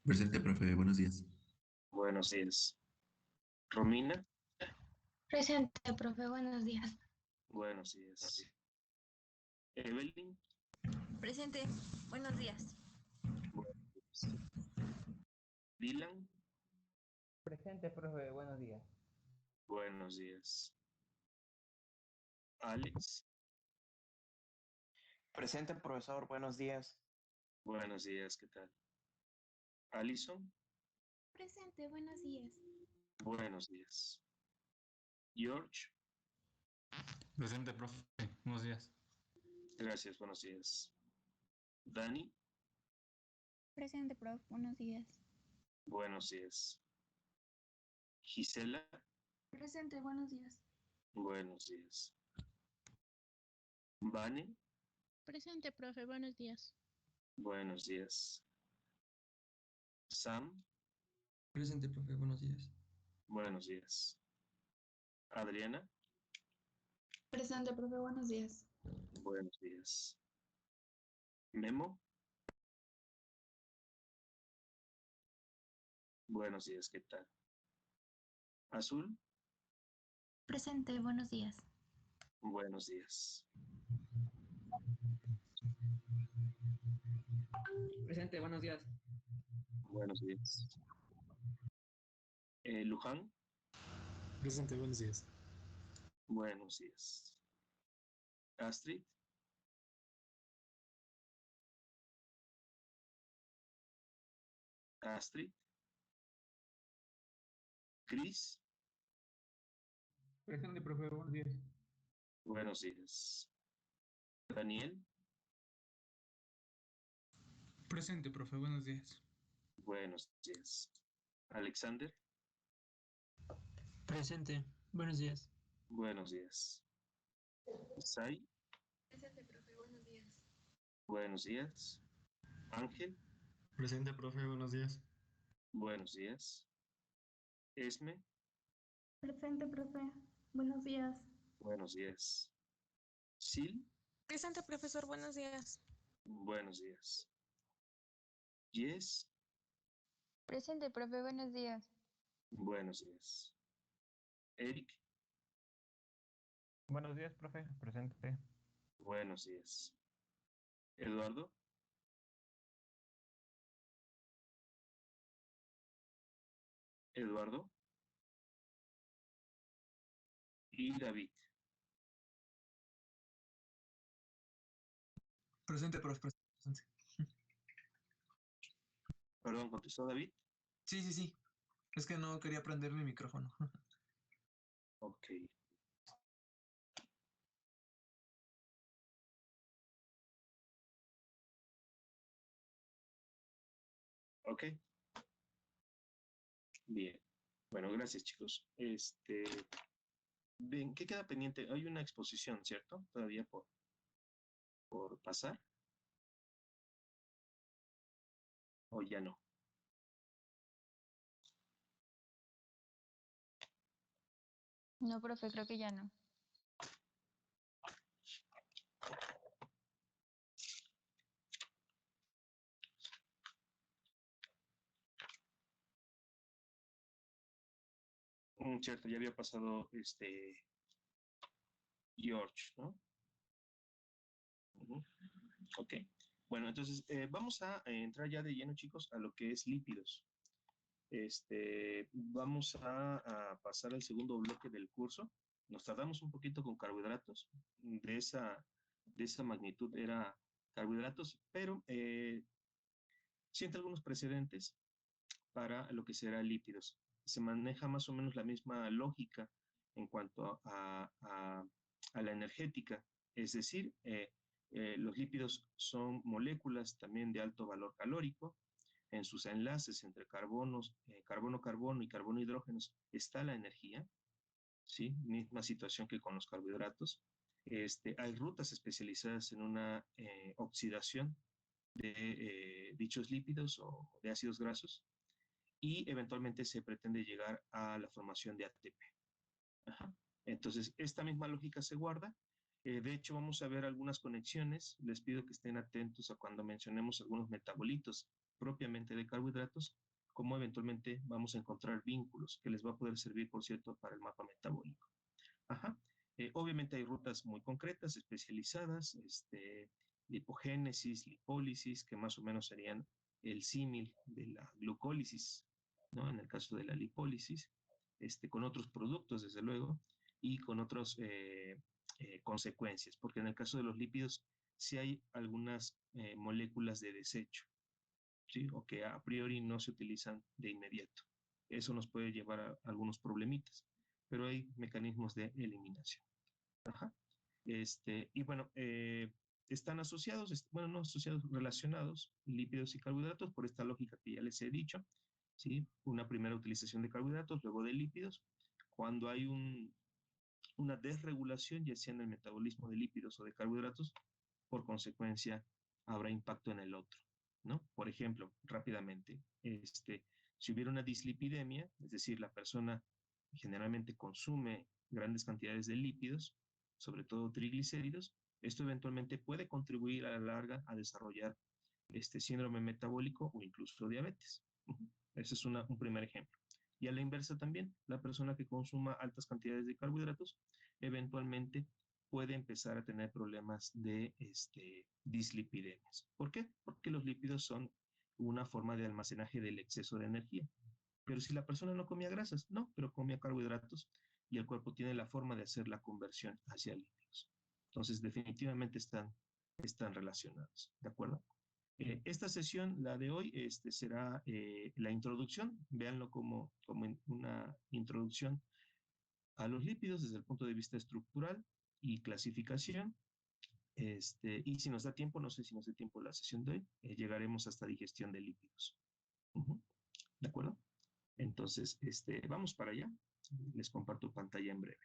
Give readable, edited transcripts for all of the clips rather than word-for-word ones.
Presente, profe, buenos días. Buenos días. Romina, Presente, profe, buenos días. buenos días. Evelyn, Presente. Buenos días. buenos días. Dylan, Presente, profe, buenos días. buenos días. Alex, Presente, profesor, buenos días. buenos días, ¿qué tal? Alison, Presente. Buenos días. buenos días. George, Presente, profe. Buenos días. gracias, buenos días. Dani, Presente, prof. Buenos días. buenos días. Gisela, Presente. Buenos días. buenos días. Vane, Presente, profe. Buenos días. buenos días. Sam, Presente, profe, buenos días. buenos días. Adriana, Presente, profe, buenos días. buenos días. Memo, buenos días, ¿qué tal? Azul, Presente. Buenos días. buenos días. Presente, buenos días. Buenos días. Luján, Presente, buenos días. buenos días. Astrid, Astrid. Cris, Presente, profe, buenos días. buenos días. Daniel, Presente, profe. Buenos días. buenos días. Alexander, Presente. Buenos días. buenos días. Sai, Presente, profe. Buenos días. buenos días. Ángel, Presente, profe. Buenos días. buenos días. Esme, Presente, profe, buenos días. buenos días. Sil, Presente, profesor. Buenos días. buenos días. Yes, Presente, profe, buenos días. buenos días. Eric, Buenos días, profe. Presente. buenos días. Eduardo, Eduardo y David. Presente, profe. Presente. Perdón, ¿contestó David? Sí, sí, sí. Es que no quería prender mi micrófono. Ok. Ok. Bien. Bueno, gracias, chicos. Bien, ¿qué queda pendiente? Hay una exposición, ¿cierto? Todavía por pasar. ¿O ya no? No, profe, creo que ya no. Cierto, ya había pasado George, ¿no? Ujú. Ok. Bueno, entonces vamos a entrar ya de lleno, chicos, a lo que es lípidos. Vamos a pasar al segundo bloque del curso. Nos tardamos un poquito con carbohidratos. De esa magnitud era carbohidratos, pero siente algunos precedentes para lo que será lípidos. Se maneja más o menos la misma lógica en cuanto a la energética, es decir, los lípidos son moléculas también de alto valor calórico. En sus enlaces entre carbonos, carbono-carbono y carbono-hidrógenos está la energía, ¿sí? Misma situación que con los carbohidratos. Hay rutas especializadas en una oxidación de dichos lípidos o de ácidos grasos y eventualmente se pretende llegar a la formación de ATP. Ajá. Entonces, esta misma lógica se guarda. De hecho, vamos a ver algunas conexiones. Les pido que estén atentos a cuando mencionemos algunos metabolitos propiamente de carbohidratos, como eventualmente vamos a encontrar vínculos que les va a poder servir, por cierto, para el mapa metabólico. Ajá. Obviamente hay rutas muy concretas, especializadas, lipogénesis, lipólisis, que más o menos serían el símil de la glucólisis, ¿no? En el caso de la lipólisis, con otros productos, desde luego, y con otras consecuencias, porque en el caso de los lípidos sí hay algunas moléculas de desecho, ¿sí? O que a priori no se utilizan de inmediato. Eso nos puede llevar a algunos problemitas, pero hay mecanismos de eliminación. Ajá. Y bueno, están asociados, bueno, no asociados, relacionados, lípidos y carbohidratos, por esta lógica que ya les he dicho, ¿sí? Una primera utilización de carbohidratos, luego de lípidos. Cuando hay una desregulación, ya sea en el metabolismo de lípidos o de carbohidratos, por consecuencia habrá impacto en el otro, ¿no? Por ejemplo, rápidamente, si hubiera una dislipidemia, es decir, la persona generalmente consume grandes cantidades de lípidos, sobre todo triglicéridos, esto eventualmente puede contribuir a la larga a desarrollar este síndrome metabólico o incluso diabetes. Ese es un primer ejemplo. Y a la inversa también, la persona que consuma altas cantidades de carbohidratos eventualmente puede empezar a tener problemas de dislipidemias. ¿Por qué? Porque los lípidos son una forma de almacenaje del exceso de energía. Pero si la persona no comía grasas, no, pero comía carbohidratos y el cuerpo tiene la forma de hacer la conversión hacia lípidos. Entonces, definitivamente están relacionados, ¿de acuerdo? Esta sesión, la de hoy, será la introducción. Véanlo como una introducción a los lípidos desde el punto de vista estructural y clasificación. Y si nos da tiempo, no sé si nos da tiempo la sesión de hoy, llegaremos hasta digestión de lípidos. ¿De acuerdo? Entonces, vamos para allá. Les comparto pantalla en breve.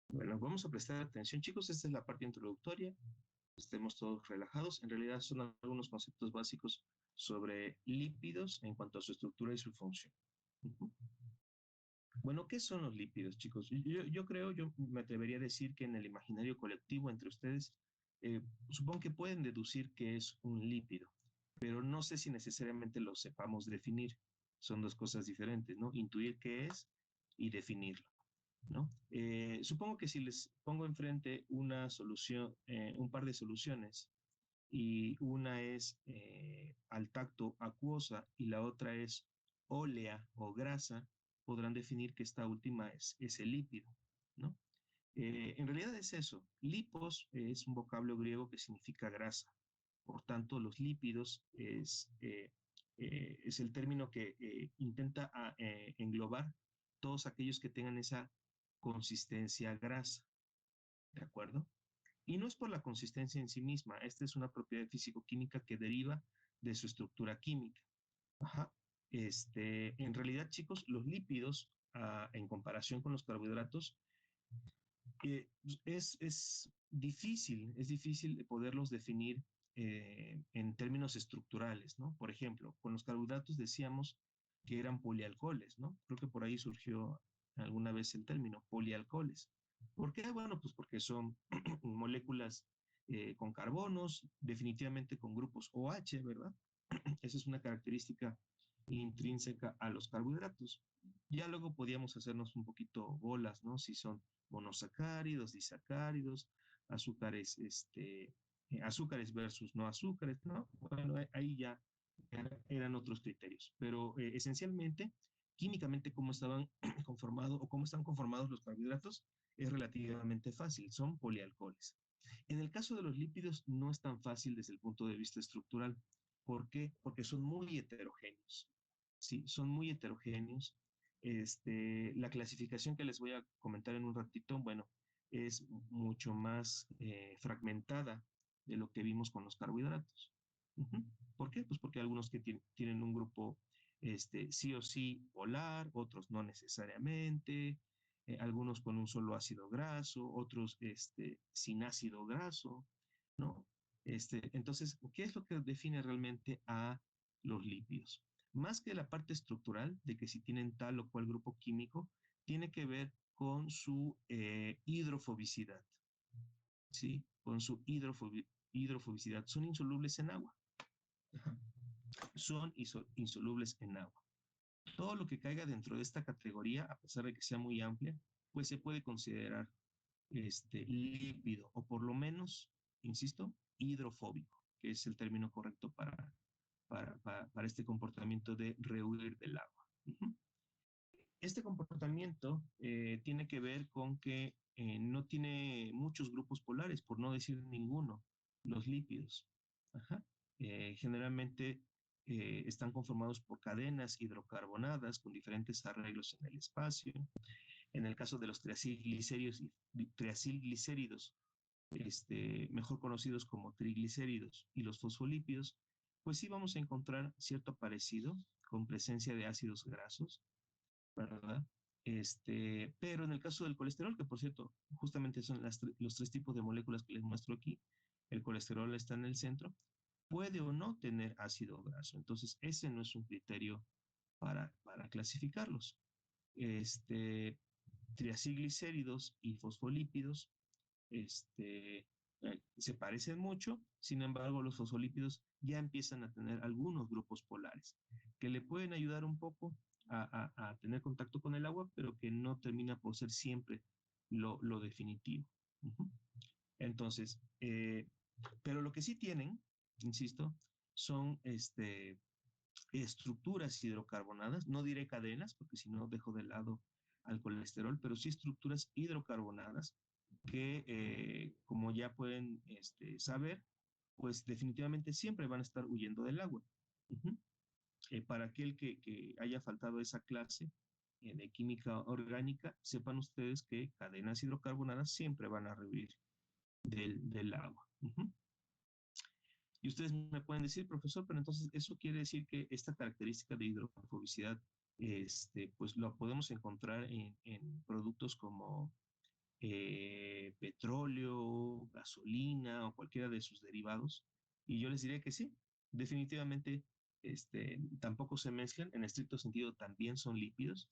Bueno, vamos a prestar atención, chicos. Esta es la parte introductoria. Estemos todos relajados. En realidad son algunos conceptos básicos sobre lípidos en cuanto a su estructura y su función. Bueno, ¿qué son los lípidos, chicos? Yo creo, yo me atrevería a decir que en el imaginario colectivo entre ustedes, supongo que pueden deducir que es un lípido, pero no sé si necesariamente lo sepamos definir. Son dos cosas diferentes, ¿no? Intuir qué es y definirlo, ¿no? Supongo que si les pongo enfrente una solución, un par de soluciones, y una es al tacto acuosa y la otra es ólea o grasa, podrán definir que esta última es el lípido, ¿no? En realidad es eso. Lipos es un vocablo griego que significa grasa. Por tanto, los lípidos es el término que intenta englobar todos aquellos que tengan esa consistencia grasa, ¿de acuerdo? Y no es por la consistencia en sí misma, esta es una propiedad físico-química que deriva de su estructura química. Ajá. En realidad, chicos, los lípidos, en comparación con los carbohidratos, es difícil poderlos definir en términos estructurales, ¿no? Por ejemplo, con los carbohidratos decíamos que eran polialcoholes, ¿no? Creo que por ahí surgió alguna vez el término polialcoholes. ¿Por qué? Bueno, pues porque son moléculas con carbonos, definitivamente con grupos OH, ¿verdad? Esa es una característica intrínseca a los carbohidratos. Ya luego podíamos hacernos un poquito bolas, ¿no? Si son monosacáridos, disacáridos, azúcares, azúcares versus no azúcares, ¿no? Bueno, ahí ya eran otros criterios, pero esencialmente, químicamente, cómo estaban conformados o cómo están conformados los carbohidratos es relativamente fácil, son polialcoholes. En el caso de los lípidos no es tan fácil desde el punto de vista estructural. ¿Por qué? Porque son muy heterogéneos. Sí, son muy heterogéneos. La clasificación que les voy a comentar en un ratito, bueno, es mucho más fragmentada de lo que vimos con los carbohidratos. Uh-huh. ¿Por qué? Pues porque algunos que tienen un grupo sí o sí polar, otros no necesariamente, algunos con un solo ácido graso, otros sin ácido graso, ¿no? Entonces, ¿qué es lo que define realmente a los lípidos? Más que la parte estructural de que si tienen tal o cual grupo químico, tiene que ver con su hidrofobicidad, ¿sí? Con su hidrofobicidad. Son insolubles en agua. Son insolubles en agua. Todo lo que caiga dentro de esta categoría, a pesar de que sea muy amplia, pues se puede considerar lípido, o por lo menos, insisto, hidrofóbico, que es el término correcto para este comportamiento de rehuir del agua. Uh-huh. Este comportamiento tiene que ver con que no tiene muchos grupos polares, por no decir ninguno, los lípidos. Ajá. Generalmente están conformados por cadenas hidrocarbonadas con diferentes arreglos en el espacio. En el caso de los triacilglicéridos mejor conocidos como triglicéridos, y los fosfolípidos, pues sí vamos a encontrar cierto parecido con presencia de ácidos grasos, ¿verdad? Pero en el caso del colesterol, que por cierto, justamente son los tres tipos de moléculas que les muestro aquí, el colesterol está en el centro, puede o no tener ácido graso. Entonces, ese no es un criterio para clasificarlos. Triacilglicéridos y fosfolípidos se parecen mucho, sin embargo, los fosfolípidos ya empiezan a tener algunos grupos polares que le pueden ayudar un poco a tener contacto con el agua, pero que no termina por ser siempre lo definitivo. Uh-huh. Entonces, pero lo que sí tienen, insisto, son estructuras hidrocarbonadas, no diré cadenas, porque si no dejo de lado al colesterol, pero sí estructuras hidrocarbonadas que, como ya pueden saber, pues definitivamente siempre van a estar huyendo del agua. Uh-huh. Para aquel que haya faltado esa clase de química orgánica, sepan ustedes que cadenas hidrocarbonadas siempre van a rehuir del agua. Uh-huh. Y ustedes me pueden decir, profesor, pero entonces eso quiere decir que esta característica de hidrofobicidad, pues lo podemos encontrar en productos como petróleo, gasolina o cualquiera de sus derivados. Y yo les diría que sí, definitivamente tampoco se mezclan, en estricto sentido también son lípidos.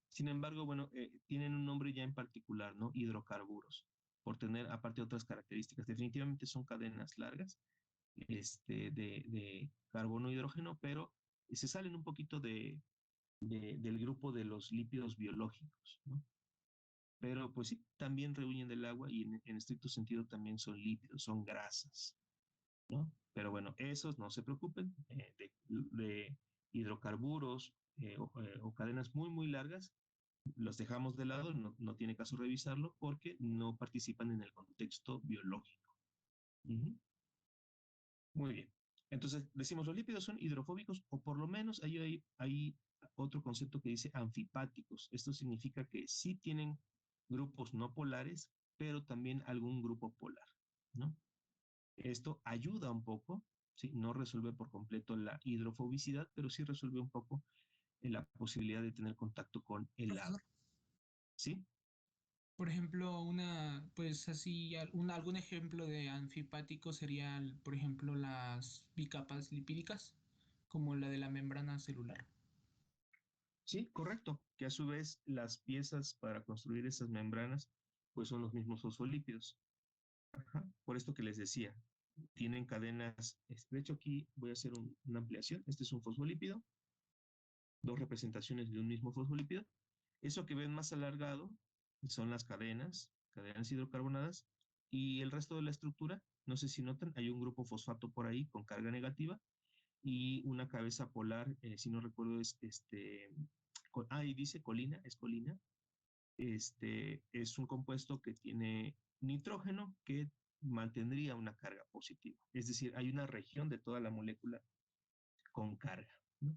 Sin embargo, bueno, tienen un nombre ya en particular, ¿no? Hidrocarburos, por tener aparte otras características. Definitivamente son cadenas largas de carbono e hidrógeno, pero se salen un poquito del grupo de los lípidos biológicos, ¿no? Pero pues sí, también rehuyen del agua y en estricto sentido también son lípidos, son grasas, ¿no? Pero bueno, esos no se preocupen, de hidrocarburos o cadenas muy, muy largas, los dejamos de lado, no tiene caso revisarlo porque no participan en el contexto biológico. Uh-huh. Muy bien. Entonces, decimos los lípidos son hidrofóbicos o por lo menos hay otro concepto que dice anfipáticos. Esto significa que sí tienen grupos no polares, pero también algún grupo polar, ¿no? Esto ayuda un poco, ¿sí? No resuelve por completo la hidrofobicidad, pero sí resuelve un poco la posibilidad de tener contacto con el agua. ¿Sí? Por ejemplo, pues así, algún ejemplo de anfipático sería, por ejemplo, las bicapas lipídicas, como la de la membrana celular. Sí, correcto, que a su vez las piezas para construir esas membranas pues son los mismos fosfolípidos. Ajá. Por esto que les decía, tienen cadenas, de hecho aquí voy a hacer una ampliación, este es un fosfolípido, dos representaciones de un mismo fosfolípido. Eso que ven más alargado son las cadenas hidrocarbonadas, Y el resto de la estructura, no sé si notan, hay un grupo fosfato por ahí con carga negativa y una cabeza polar, si no recuerdo, es ahí dice colina, es colina. Es un compuesto que tiene nitrógeno que mantendría una carga positiva. Es decir, hay una región de toda la molécula con carga, ¿no?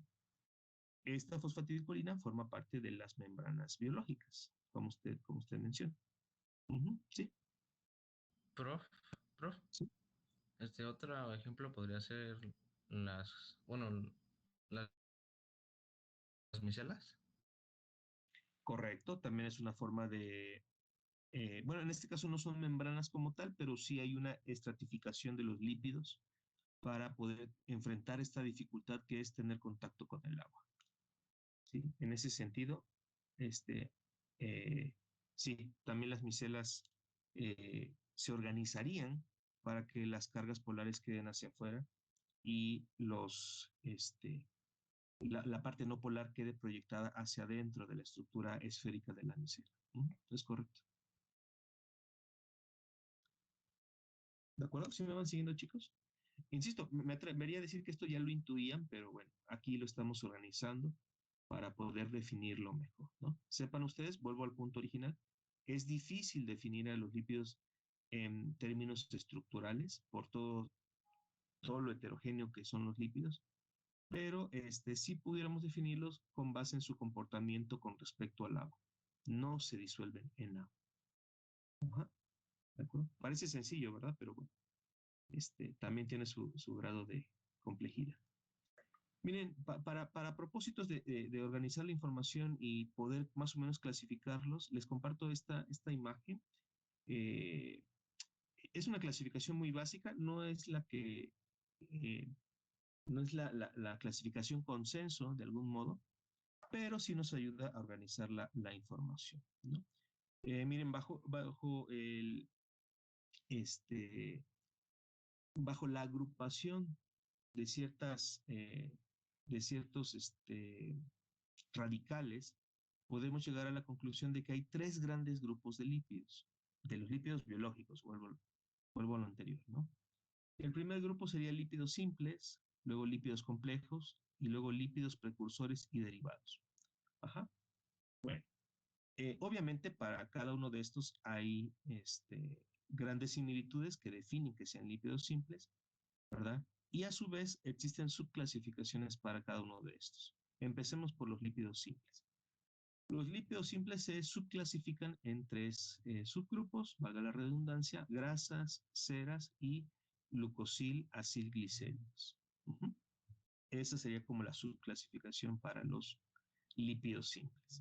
Esta fosfatidilcolina forma parte de las membranas biológicas, como usted menciona. Sí. Prof, prof, Sí. otro ejemplo podría ser las micelas. Correcto, también es una forma de, bueno, en este caso no son membranas como tal, pero sí hay una estratificación de los lípidos para poder enfrentar esta dificultad que es tener contacto con el agua. ¿Sí? En ese sentido, este, sí, también las micelas se organizarían para que las cargas polares queden hacia afuera y la parte no polar quede proyectada hacia adentro de la estructura esférica de la micela. Es correcto. ¿De acuerdo? ¿Sí me van siguiendo, chicos? Insisto, me atrevería a decir que esto ya lo intuían, pero bueno, aquí lo estamos organizando para poder definirlo mejor, ¿no? Sepan ustedes, vuelvo al punto original, es difícil definir a los lípidos en términos estructurales por todo lo heterogéneo que son los lípidos, pero sí pudiéramos definirlos con base en su comportamiento con respecto al agua. No se disuelven en agua. Ajá, ¿de acuerdo? Parece sencillo, ¿verdad? Pero bueno, también tiene su grado de complejidad. Miren, para propósitos de organizar la información y poder más o menos clasificarlos, les comparto esta imagen. Es una clasificación muy básica, no es la que, no es la clasificación consenso de algún modo, pero sí nos ayuda a organizar la información, ¿no? Miren, bajo la agrupación de ciertos radicales, podemos llegar a la conclusión de que hay tres grandes grupos de los lípidos biológicos, vuelvo a lo anterior, ¿no? El primer grupo sería lípidos simples, luego lípidos complejos y luego lípidos precursores y derivados. Ajá. Bueno, obviamente para cada uno de estos hay grandes similitudes que definen que sean lípidos simples, ¿verdad? Y a su vez existen subclasificaciones para cada uno de estos. Empecemos por los lípidos simples. Los lípidos simples se subclasifican en tres subgrupos, valga la redundancia: grasas, ceras y glucosil-acilglicéridos. Esa sería como la subclasificación para los lípidos simples.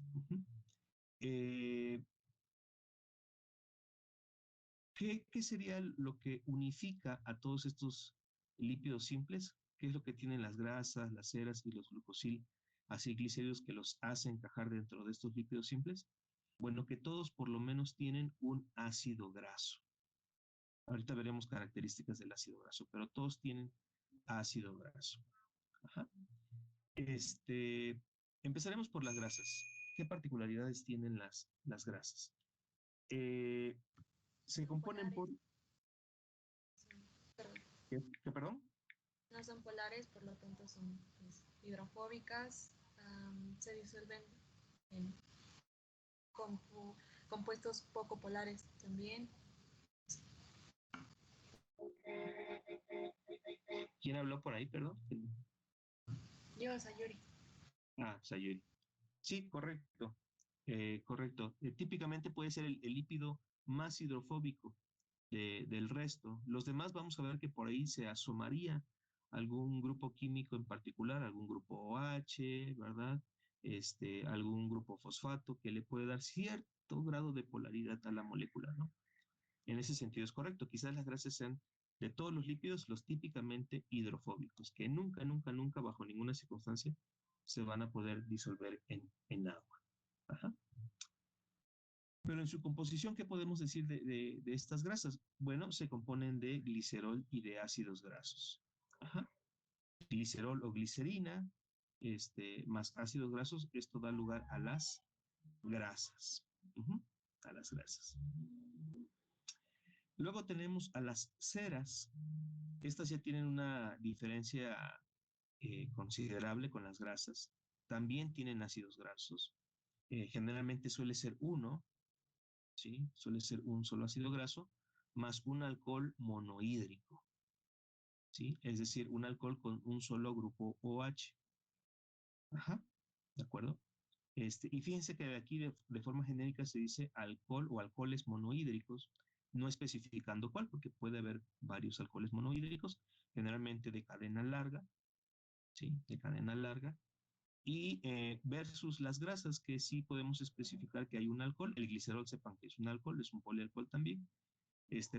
¿Qué sería lo que unifica a todos estos lípidos simples? ¿Qué es lo que tienen las grasas, las ceras y los glucosil-acilglicéridos que los hace encajar dentro de estos lípidos simples? Bueno, que todos por lo menos tienen un ácido graso. Ahorita veremos características del ácido graso, pero todos tienen ácido graso. Ajá. Empezaremos por las grasas. ¿Qué particularidades tienen las grasas? Se componen por... Perdón? No son polares, por lo tanto son hidrofóbicas, se disuelven en compuestos poco polares también. ¿Quién habló por ahí, perdón? Yo, Sayuri. Sayuri. Sí, correcto. Correcto. Típicamente puede ser el lípido más hidrofóbico del resto. Los demás vamos a ver que por ahí se asomaría algún grupo químico en particular, algún grupo OH, ¿verdad? Algún grupo fosfato que le puede dar cierto grado de polaridad a la molécula, ¿no? En ese sentido es correcto. Quizás las grasas sean de todos los lípidos los típicamente hidrofóbicos, que nunca, nunca, nunca, bajo ninguna circunstancia, se van a poder disolver en agua. Ajá. Pero en su composición, ¿qué podemos decir de estas grasas? Bueno, se componen de glicerol y de ácidos grasos. Ajá. Glicerol o glicerina, más ácidos grasos, esto da lugar a las grasas. A las grasas. Luego tenemos a las ceras. Estas ya tienen una diferencia considerable con las grasas. También tienen ácidos grasos. Generalmente suele ser uno, ¿sí? Suele ser un solo ácido graso más un alcohol monohídrico, ¿sí? Es decir, un alcohol con un solo grupo OH. Ajá, ¿de acuerdo? Y fíjense que aquí de forma genérica se dice alcohol o alcoholes monohídricos, no especificando cuál, porque puede haber varios alcoholes monohídricos, generalmente de cadena larga, ¿sí? De cadena larga, y versus las grasas, que sí podemos especificar que hay un alcohol. El glicerol, sepan que es un alcohol, es un polialcohol también,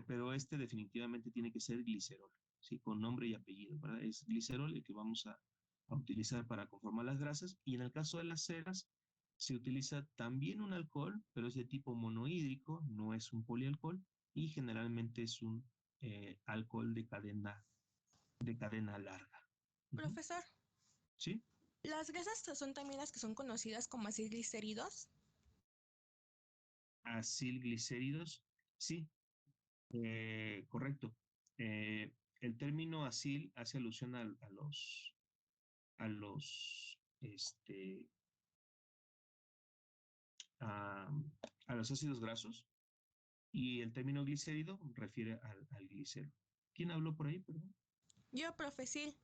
pero definitivamente tiene que ser glicerol, ¿sí? Con nombre y apellido, ¿verdad? Es glicerol el que vamos a utilizar para conformar las grasas, y en el caso de las ceras se utiliza también un alcohol, pero es de tipo monohídrico, no es un polialcohol, y generalmente es un alcohol de cadena larga. Profesor, ¿Sí? ¿las grasas son también las que son conocidas como acilglicéridos? Acilglicéridos, sí, correcto. El término acil hace alusión a los, a, a los ácidos grasos, y el término glicérido refiere al glicero. ¿Quién habló por ahí, perdón? Yo, profe, sí.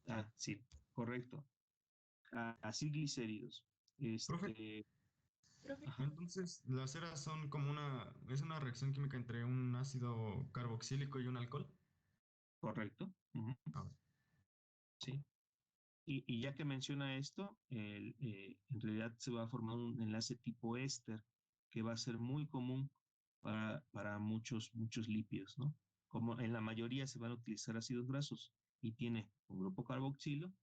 Ah, sí, correcto. Acilglicéridos. Profe, Ajá. entonces las ceras son como es una reacción química entre un ácido carboxílico y un alcohol. Correcto. Ujú. Sí. Y ya que menciona esto, en realidad se va a formar un enlace tipo éster que va a ser muy común para muchos lípidos, ¿no? Como en la mayoría se van a utilizar ácidos grasos y tiene un grupo carboxilo,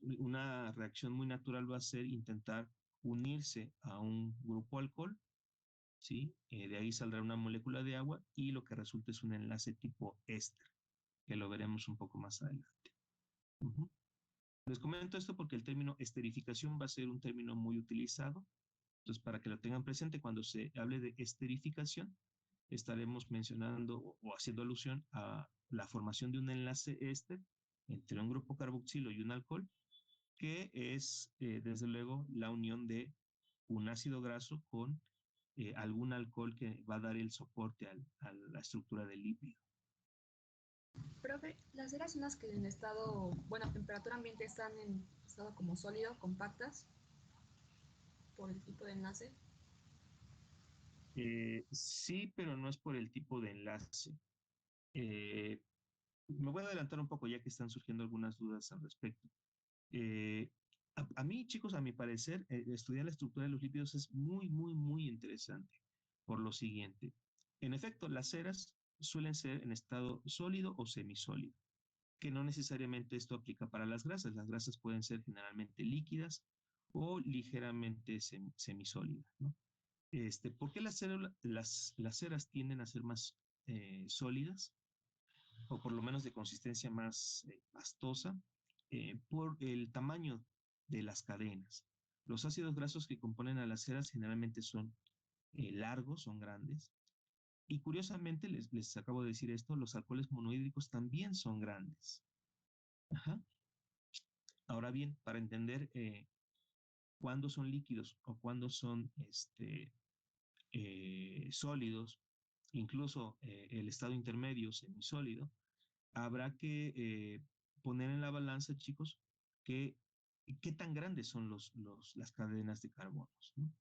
una reacción muy natural va a ser intentar unirse a un grupo alcohol, ¿sí? De ahí saldrá una molécula de agua y lo que resulta es un enlace tipo éster, que lo veremos un poco más adelante. Ujú. Les comento esto porque el término esterificación va a ser un término muy utilizado. Entonces, para que lo tengan presente, cuando se hable de esterificación, estaremos mencionando o haciendo alusión a la formación de un enlace éster entre un grupo carboxilo y un alcohol, que es, desde luego, la unión de un ácido graso con algún alcohol que va a dar el soporte a la estructura del lípido. Profe, las ceras son las que en estado, bueno, temperatura ambiente están en estado como sólido, compactas, por el tipo de enlace. Sí, pero no es por el tipo de enlace. Me voy a adelantar un poco ya que están surgiendo algunas dudas al respecto. A mí, chicos, a mi parecer, estudiar la estructura de los lípidos es muy interesante por lo siguiente. En efecto, las ceras suelen ser en estado sólido o semisólido, que no necesariamente esto aplica para las grasas. Las grasas pueden ser generalmente líquidas o ligeramente semisólidas, ¿no? ¿Por qué las ceras tienden a ser más sólidas, o por lo menos de consistencia más pastosa? Por el tamaño de las cadenas. Los ácidos grasos que componen a las ceras generalmente son largos, son grandes. Y curiosamente, les acabo de decir esto, los alcoholes monohídricos también son grandes. Ajá. Ahora bien, para entender cuándo son líquidos o cuándo son sólidos, incluso el estado intermedio semisólido, habrá que poner en la balanza, chicos, qué tan grandes son las cadenas de carbonos, ¿no?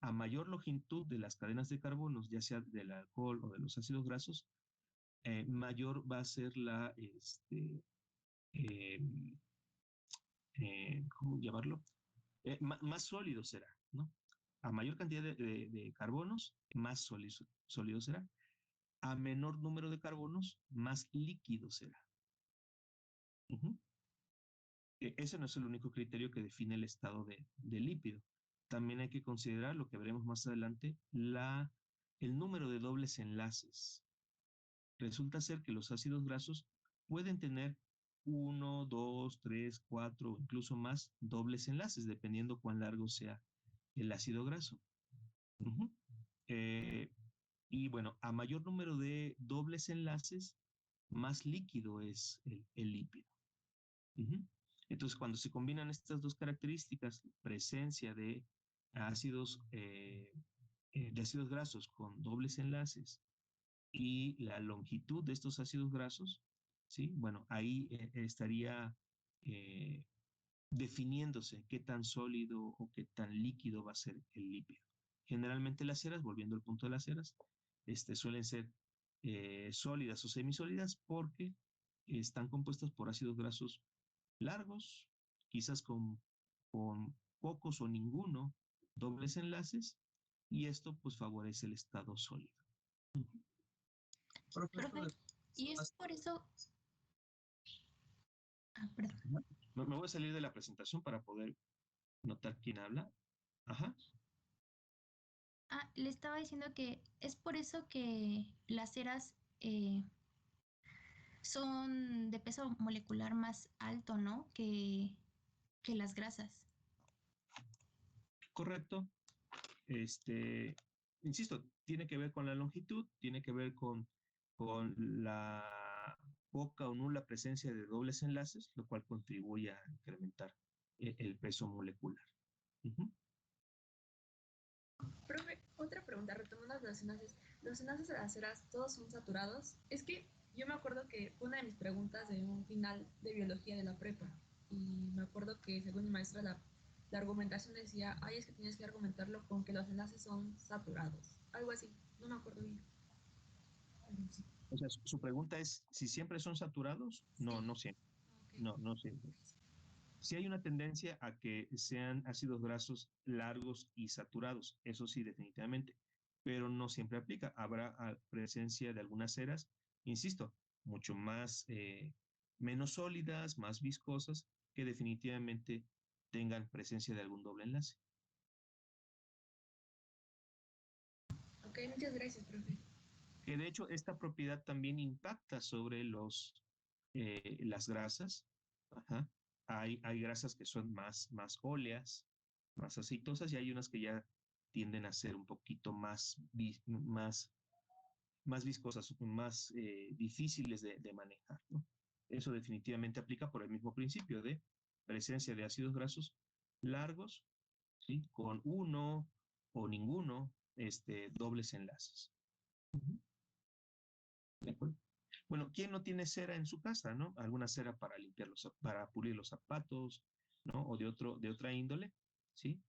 A mayor longitud de las cadenas de carbonos, ya sea del alcohol o de los ácidos grasos, mayor va a ser eh, ¿cómo llamarlo? Más sólido será, ¿no? A mayor cantidad de carbonos, más sólido será. A menor número de carbonos, más líquido será. Uh-huh. Ese no es el único criterio que define el estado de lípido. También hay que considerar, lo que veremos más adelante, el número de dobles enlaces. Resulta ser que los ácidos grasos pueden tener 1, 2, 3, 4 o incluso más dobles enlaces, dependiendo cuán largo sea el ácido graso. Uh-huh. Y bueno, a mayor número de dobles enlaces, más líquido es el lípido. Ujú. Entonces, cuando se combinan estas dos características, presencia de ácidos grasos con dobles enlaces y la longitud de estos ácidos grasos, ¿sí? Bueno, ahí estaría eh, definiéndose qué tan sólido o qué tan líquido va a ser el lípido. Generalmente las ceras, volviendo al punto de las ceras, suelen ser sólidas o semisólidas porque están compuestas por ácidos grasos largos, quizás con pocos o ninguno dobles enlaces, y esto pues favorece el estado sólido. Profe, y es por eso... Ah, perdón. Me voy a salir de la presentación para poder notar quién habla. Ajá. Ah, le estaba diciendo que es por eso que las ceras son de peso molecular más alto, ¿no? Que las grasas. Correcto. Insisto, tiene que ver con la longitud, tiene que ver con la poca o nula presencia de dobles enlaces, lo cual contribuye a incrementar el peso molecular. Ujú. Profe, otra pregunta, retomando los enlaces. ¿Los enlaces de las ceras todos son saturados? Es que yo me acuerdo que fue una de mis preguntas de un final de biología de la prepa. Y me acuerdo que según mi maestra la argumentación decía, ay, es que tienes que argumentarlo con que los enlaces son saturados. Algo así, no me acuerdo bien. Sí. O sea, su pregunta es si siempre son saturados. No, no siempre. Okay. No, no siempre. Sí hay una tendencia a que sean ácidos grasos largos y saturados, eso sí, definitivamente, pero no siempre aplica. Habrá presencia de algunas ceras, insisto, mucho más, menos sólidas, más viscosas, que definitivamente tengan presencia de algún doble enlace. Ok, muchas gracias, profe. Que de hecho esta propiedad también impacta sobre las grasas. Ajá. Hay grasas que son más óleas, más aceitosas, y hay unas que ya tienden a ser un poquito más viscosas, más difíciles de manejar, ¿no? Eso definitivamente aplica por el mismo principio de presencia de ácidos grasos largos, ¿sí? Con uno o ninguno dobles enlaces. ¿De acuerdo? Bueno, ¿quién no tiene cera en su casa, no? Alguna cera para para pulir los zapatos, ¿no? O de otra índole, ¿sí?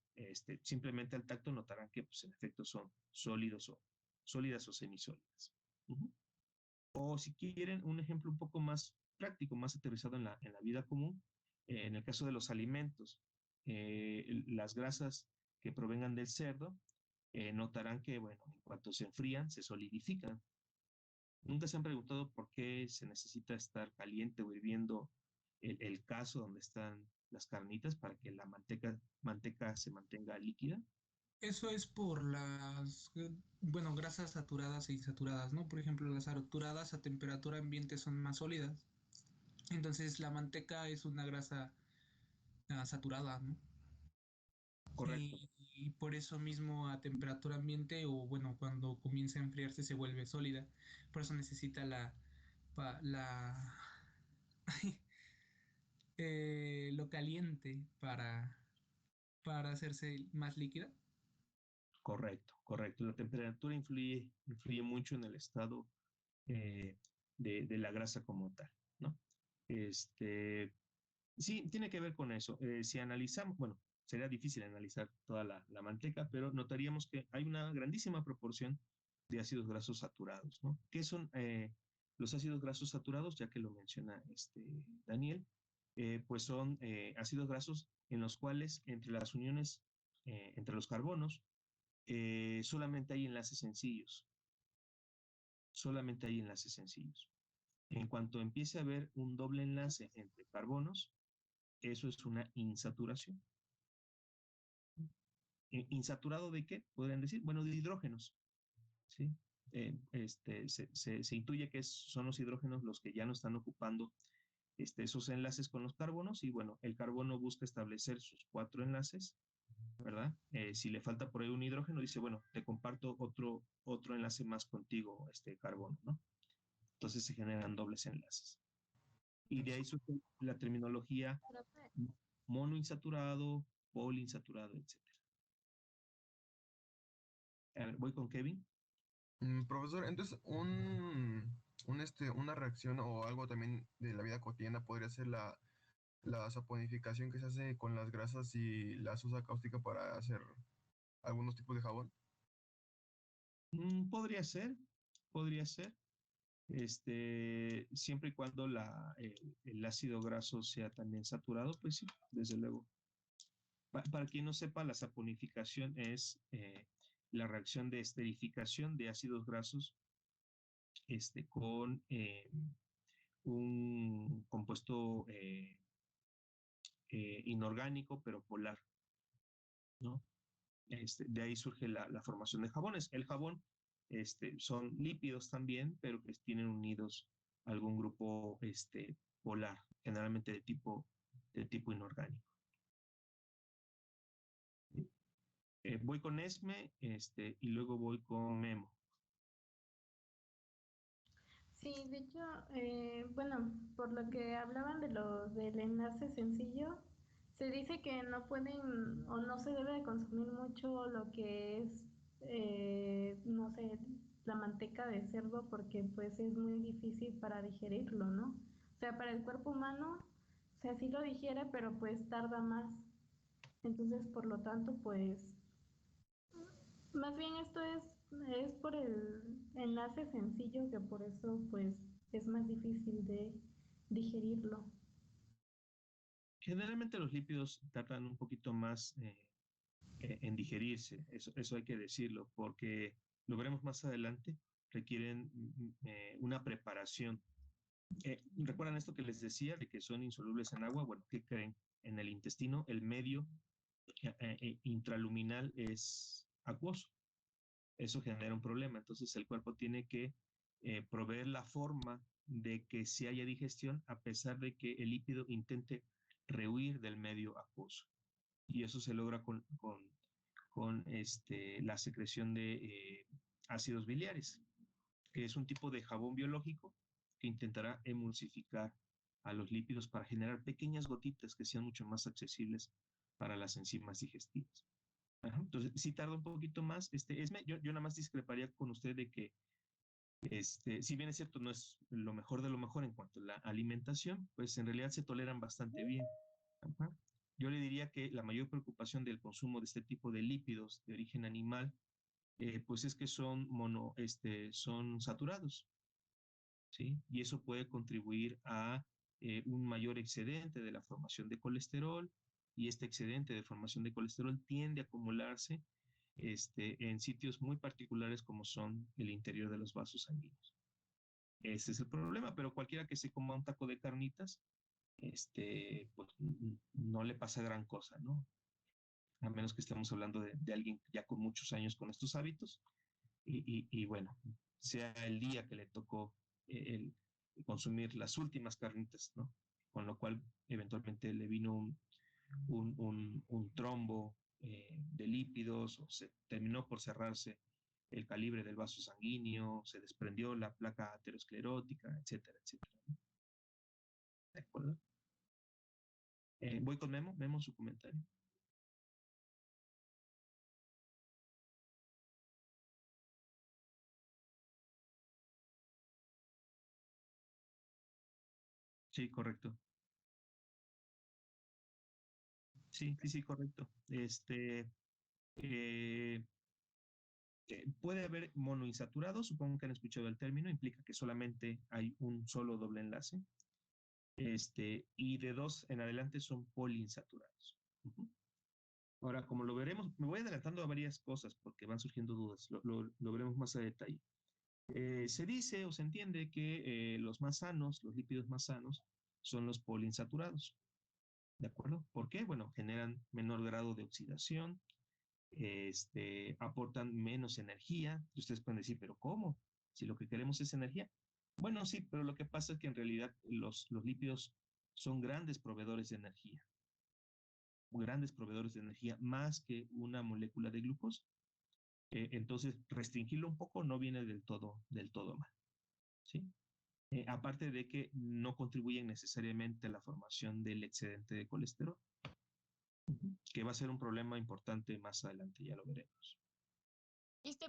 Simplemente al tacto notarán que, pues, en efecto son sólidas o semisólidas. Uh-huh. O si quieren un ejemplo un poco más práctico, más aterrizado en la vida común, en el caso de los alimentos, las grasas que provengan del cerdo, notarán que, bueno, en cuanto se enfrían, se solidifican. ¿Nunca se han preguntado por qué se necesita estar caliente o hirviendo el caso donde están las carnitas para que la manteca se mantenga líquida? Eso es por las, bueno, grasas saturadas e insaturadas, ¿no? Por ejemplo, las saturadas a temperatura ambiente son más sólidas. Entonces la manteca es una grasa saturada, ¿no? Correcto. Y por eso mismo a temperatura ambiente o bueno, cuando comienza a enfriarse se vuelve sólida. Por eso necesita lo caliente para hacerse más líquida. Correcto, correcto. La temperatura influye mucho en el estado de la grasa como tal, ¿no? Sí, tiene que ver con eso. Si analizamos, bueno, sería difícil analizar toda la manteca, pero notaríamos que hay una grandísima proporción de ácidos grasos saturados, ¿no? ¿Qué son los ácidos grasos saturados? Ya que lo menciona Daniel, pues son ácidos grasos en los cuales entre las uniones, entre los carbonos, solamente hay enlaces sencillos. Solamente hay enlaces sencillos. En cuanto empiece a haber un doble enlace entre carbonos, eso es una insaturación. ¿Insaturado de qué? Podrían decir, bueno, de hidrógenos, ¿sí? Se intuye que son los hidrógenos los que ya no están ocupando esos enlaces con los carbonos y bueno, el carbono busca establecer sus 4 enlaces ¿verdad? Si le falta por ahí un hidrógeno, dice, bueno, te comparto otro enlace más contigo, carbono, ¿no? Entonces se generan dobles enlaces. Y de ahí surge la terminología monoinsaturado, poliinsaturado, etc. A ver, voy con Kevin. Profesor, entonces una reacción o algo también de la vida cotidiana podría ser la saponificación que se hace con las grasas y la sosa cáustica para hacer algunos tipos de jabón. Podría ser, podría ser. Siempre y cuando el ácido graso sea también saturado, pues sí, desde luego. Para quien no sepa, la saponificación es la reacción de esterificación de ácidos grasos con un compuesto inorgánico, pero polar, ¿no? De ahí surge la formación de jabones. El jabón son lípidos también, pero que tienen unidos algún grupo polar, generalmente de tipo inorgánico. Voy con Esme y luego voy con Memo. Sí, de hecho, bueno, por lo que hablaban del enlace sencillo, se dice que no pueden o no se debe de consumir mucho lo que es, no sé, la manteca de cerdo porque pues es muy difícil para digerirlo, ¿no? O sea, para el cuerpo humano, o sea, sí lo digiere, pero pues tarda más. Entonces, por lo tanto, pues más bien esto es por el enlace sencillo que por eso pues es más difícil de digerirlo. Generalmente los lípidos tardan un poquito más en digerirse, eso hay que decirlo, porque lo veremos más adelante, requieren una preparación. ¿Recuerdan esto que les decía de que son insolubles en agua? Bueno, ¿qué creen? En el intestino el medio intraluminal es acuoso. Eso genera un problema. Entonces el cuerpo tiene que proveer la forma de que se haya digestión a pesar de que el lípido intente rehuir del medio acuoso. Y eso se logra con la secreción de ácidos biliares, que es un tipo de jabón biológico que intentará emulsificar a los lípidos para generar pequeñas gotitas que sean mucho más accesibles para las enzimas digestivas. Ajá, entonces, sí tarda un poquito más. Yo nada más discreparía con usted de que, si bien es cierto, no es lo mejor de lo mejor en cuanto a la alimentación, pues en realidad se toleran bastante bien. Ajá. Yo le diría que la mayor preocupación del consumo de este tipo de lípidos de origen animal, pues es que son saturados, ¿sí? Y eso puede contribuir a un mayor excedente de la formación de colesterol, y este excedente de formación de colesterol tiende a acumularse en sitios muy particulares como son el interior de los vasos sanguíneos. Ese es el problema, pero cualquiera que se coma un taco de carnitas, pues no le pasa gran cosa, ¿no? A menos que estemos hablando de alguien ya con muchos años con estos hábitos y bueno, sea el día que le tocó el consumir las últimas carnitas, ¿no? Con lo cual eventualmente le vino un trombo de lípidos, o se terminó por cerrarse el calibre del vaso sanguíneo, se desprendió la placa aterosclerótica, etcétera, etcétera. ¿De acuerdo? Voy con Memo, su comentario. Sí, correcto. Sí, correcto. Eh, puede haber monoinsaturados, supongo que han escuchado el término, implica que solamente hay un solo doble enlace, y de 2 en adelante son poliinsaturados. Ahora, como lo veremos, me voy adelantando a varias cosas porque van surgiendo dudas, lo veremos más a detalle. Se dice o se entiende que los más sanos, los lípidos más sanos, son los poliinsaturados. ¿De acuerdo? ¿Por qué? Bueno, generan menor grado de oxidación, aportan menos energía. Y ustedes pueden decir, ¿pero cómo? Si lo que queremos es energía. Bueno, sí, pero lo que pasa es que en realidad los lípidos son grandes proveedores de energía. grandes proveedores de energía más que una molécula de glucosa. Entonces, restringirlo un poco no viene del todo mal, ¿sí? Aparte de que no contribuyen necesariamente a la formación del excedente de colesterol, que va a ser un problema importante más adelante, ya lo veremos.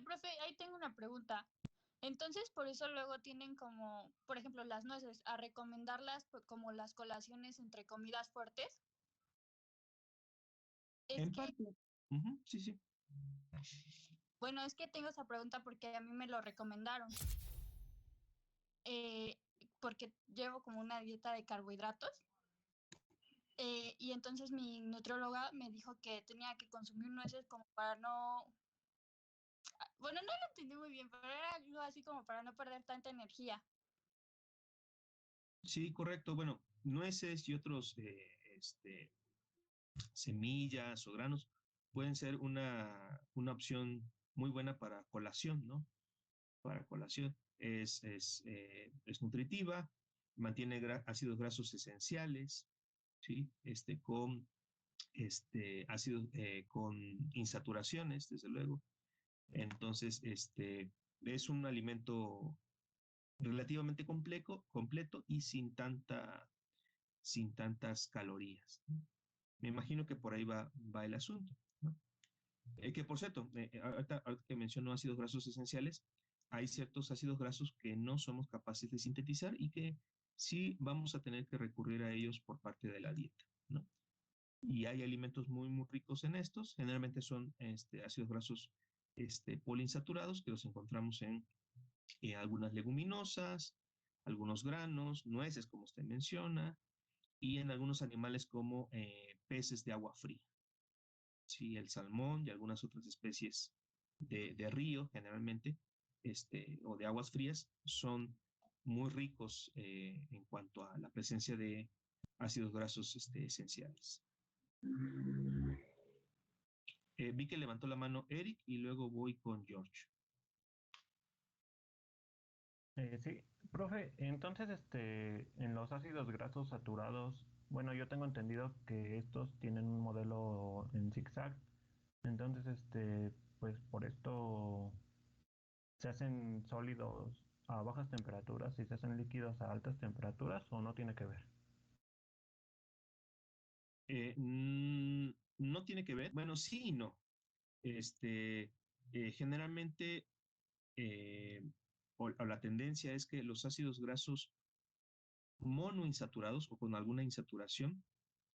Profe, ahí tengo una pregunta. Entonces, por eso luego tienen como, por ejemplo, las nueces, a recomendarlas como las colaciones entre comidas fuertes. En parte, sí, sí. Bueno, es que tengo esa pregunta porque a mí me lo recomendaron. Porque llevo como una dieta de carbohidratos. Y entonces mi nutrióloga me dijo que tenía que consumir nueces como para no... Bueno, no lo entendí muy bien, pero era algo así como para no perder tanta energía. Sí, correcto. Bueno, nueces y otros semillas o granos pueden ser una opción muy buena para colación, ¿no? Para colación. Es nutritiva, mantiene ácidos grasos esenciales, ¿sí? Con insaturaciones, desde luego. Entonces, es un alimento relativamente completo y sin tantas calorías, ¿no? Me imagino que por ahí va el asunto, ¿no? Que por cierto, ahorita que menciono ácidos grasos esenciales, hay ciertos ácidos grasos que no somos capaces de sintetizar y que sí vamos a tener que recurrir a ellos por parte de la dieta, ¿no? Y hay alimentos muy, muy ricos en estos. Generalmente son ácidos grasos poliinsaturados que los encontramos en algunas leguminosas, algunos granos, nueces, como usted menciona, y en algunos animales como peces de agua fría. Sí, el salmón y algunas otras especies de río, generalmente, o de aguas frías, son muy ricos en cuanto a la presencia de ácidos grasos esenciales. Vi que levantó la mano Eric y luego voy con George. Sí, profe, entonces en los ácidos grasos saturados, bueno, yo tengo entendido que estos tienen un modelo en zigzag, entonces pues por esto se hacen sólidos a bajas temperaturas y se hacen líquidos a altas temperaturas, ¿o no tiene que ver? No tiene que ver, bueno, sí y no. Generalmente, o la tendencia es que los ácidos grasos monoinsaturados o con alguna insaturación,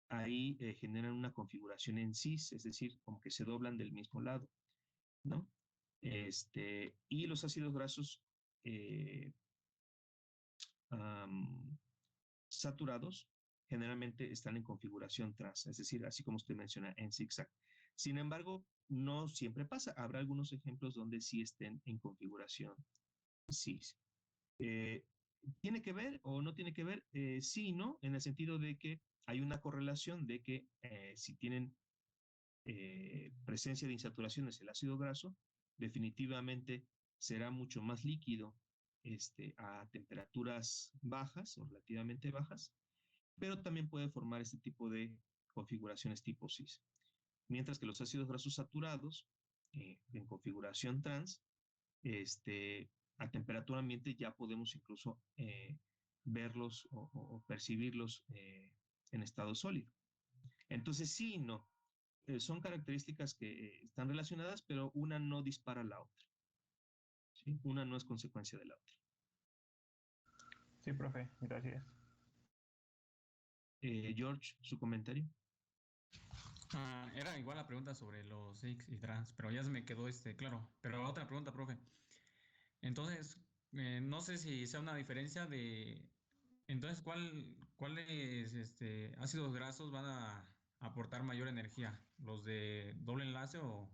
ahí generan una configuración en cis, es decir, como que se doblan del mismo lado, ¿no? Y los ácidos grasos saturados generalmente están en configuración trans, es decir, así como usted menciona, en zigzag. Sin embargo, no siempre pasa. Habrá algunos ejemplos donde sí estén en configuración cis. ¿Tiene que ver o no tiene que ver? Sí y no, en el sentido de que hay una correlación de que si tienen presencia de insaturaciones el ácido graso, definitivamente será mucho más líquido a temperaturas bajas o relativamente bajas, pero también puede formar este tipo de configuraciones tipo cis. Mientras que los ácidos grasos saturados en configuración trans, a temperatura ambiente ya podemos incluso verlos o percibirlos en estado sólido. Entonces sí y no. Son características que están relacionadas, pero una no dispara a la otra, ¿sí? Una no es consecuencia de la otra. Sí, profe, gracias. George, su comentario. Era igual la pregunta sobre los X y trans, pero ya se me quedó claro. Pero otra pregunta, profe. Entonces, no sé si sea una diferencia de... Entonces, ¿cuáles ácidos grasos van a aportar mayor energía? ¿Los de doble enlace o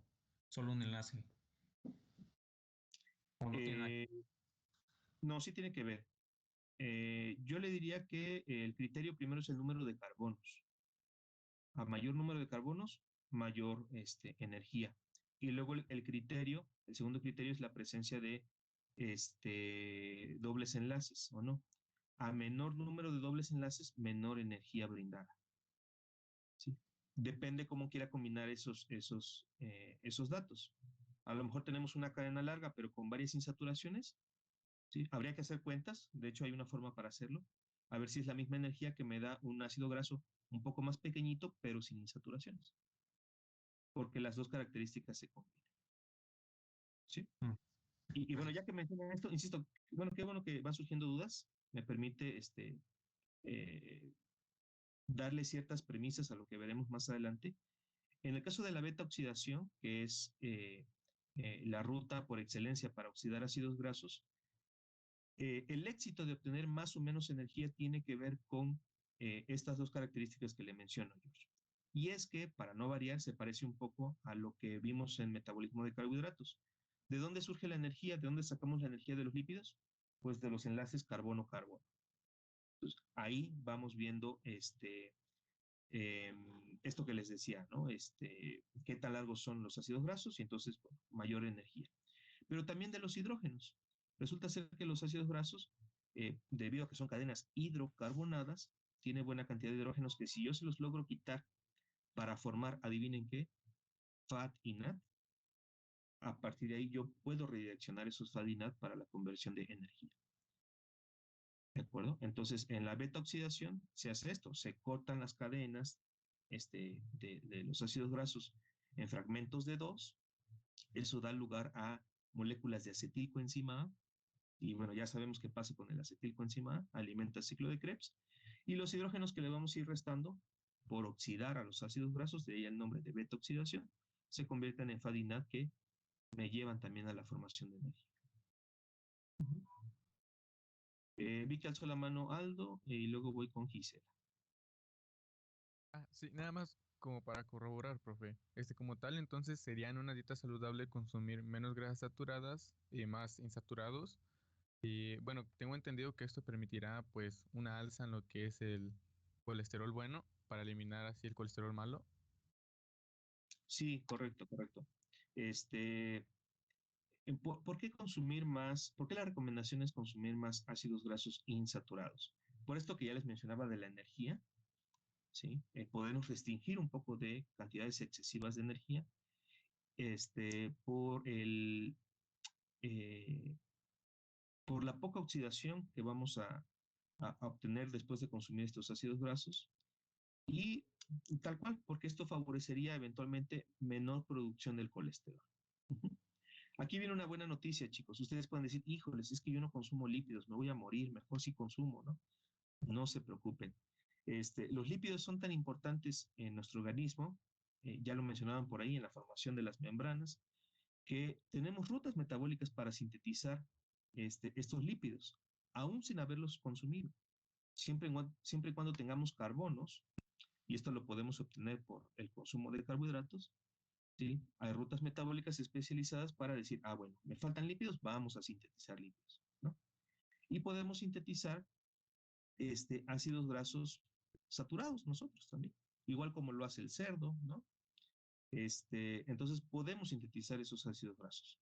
solo un enlace? ¿O no tiene nada que ver? No, sí tiene que ver. Yo le diría que el criterio primero es el número de carbonos. A mayor número de carbonos, mayor energía. Y luego el criterio, el segundo criterio es la presencia de dobles enlaces, ¿o no? A menor número de dobles enlaces, menor energía brindada. ¿Sí? Depende cómo quiera combinar esos datos. A lo mejor tenemos una cadena larga, pero con varias insaturaciones, ¿sí? Habría que hacer cuentas, de hecho hay una forma para hacerlo, a ver si es la misma energía que me da un ácido graso un poco más pequeñito, pero sin insaturaciones, porque las dos características se combinan, ¿sí? Y bueno, ya que mencionan esto, insisto, bueno, qué bueno que van surgiendo dudas, me permite eh, darle ciertas premisas a lo que veremos más adelante. En el caso de la beta oxidación, que es la ruta por excelencia para oxidar ácidos grasos, el éxito de obtener más o menos energía tiene que ver con estas dos características que le menciono yo. Y es que, para no variar, se parece un poco a lo que vimos en metabolismo de carbohidratos. ¿De dónde surge la energía? ¿De dónde sacamos la energía de los lípidos? Pues de los enlaces carbono-carbono. Entonces, ahí vamos viendo esto que les decía, ¿no? Qué tan largos son los ácidos grasos y entonces bueno, mayor energía. Pero también de los hidrógenos. Resulta ser que los ácidos grasos, debido a que son cadenas hidrocarbonadas, tiene buena cantidad de hidrógenos que si yo se los logro quitar para formar, adivinen qué, FAT y NAT, a partir de ahí yo puedo redireccionar esos FAT y NAT para la conversión de energía. ¿De acuerdo? Entonces, en la beta oxidación se hace esto, se cortan las cadenas de los ácidos grasos en fragmentos de 2, eso da lugar a moléculas de acetilcoenzima A, y bueno, ya sabemos qué pasa con el acetilcoenzima A, alimenta el ciclo de Krebs, y los hidrógenos que le vamos a ir restando por oxidar a los ácidos grasos, de ahí el nombre de beta oxidación, se convierten en FAD que me llevan también a la formación de energía. Vi que alzó la mano Aldo y luego voy con Gisela. Sí, nada más como para corroborar, profe. Como tal, entonces sería en una dieta saludable consumir menos grasas saturadas y más insaturados. Y bueno, tengo entendido que esto permitirá pues una alza en lo que es el colesterol bueno para eliminar así el colesterol malo. Sí, correcto, correcto. ¿Por qué consumir más? ¿Por qué la recomendación es consumir más ácidos grasos insaturados? Por esto que ya les mencionaba de la energía, ¿sí? Podemos restringir un poco de cantidades excesivas de energía, por por la poca oxidación que vamos a obtener después de consumir estos ácidos grasos y tal cual, porque esto favorecería eventualmente menor producción del colesterol. Aquí viene una buena noticia, chicos. Ustedes pueden decir, híjoles, es que yo no consumo lípidos, me voy a morir, mejor si consumo, ¿no? No se preocupen. Los lípidos son tan importantes en nuestro organismo, ya lo mencionaban por ahí en la formación de las membranas, que tenemos rutas metabólicas para sintetizar estos lípidos, aún sin haberlos consumido. Siempre y cuando tengamos carbonos, y esto lo podemos obtener por el consumo de carbohidratos, ¿sí? Hay rutas metabólicas especializadas para decir, ah, bueno, me faltan lípidos, vamos a sintetizar lípidos, ¿no? Y podemos sintetizar ácidos grasos saturados nosotros también, igual como lo hace el cerdo, ¿no? Entonces podemos sintetizar esos ácidos grasos.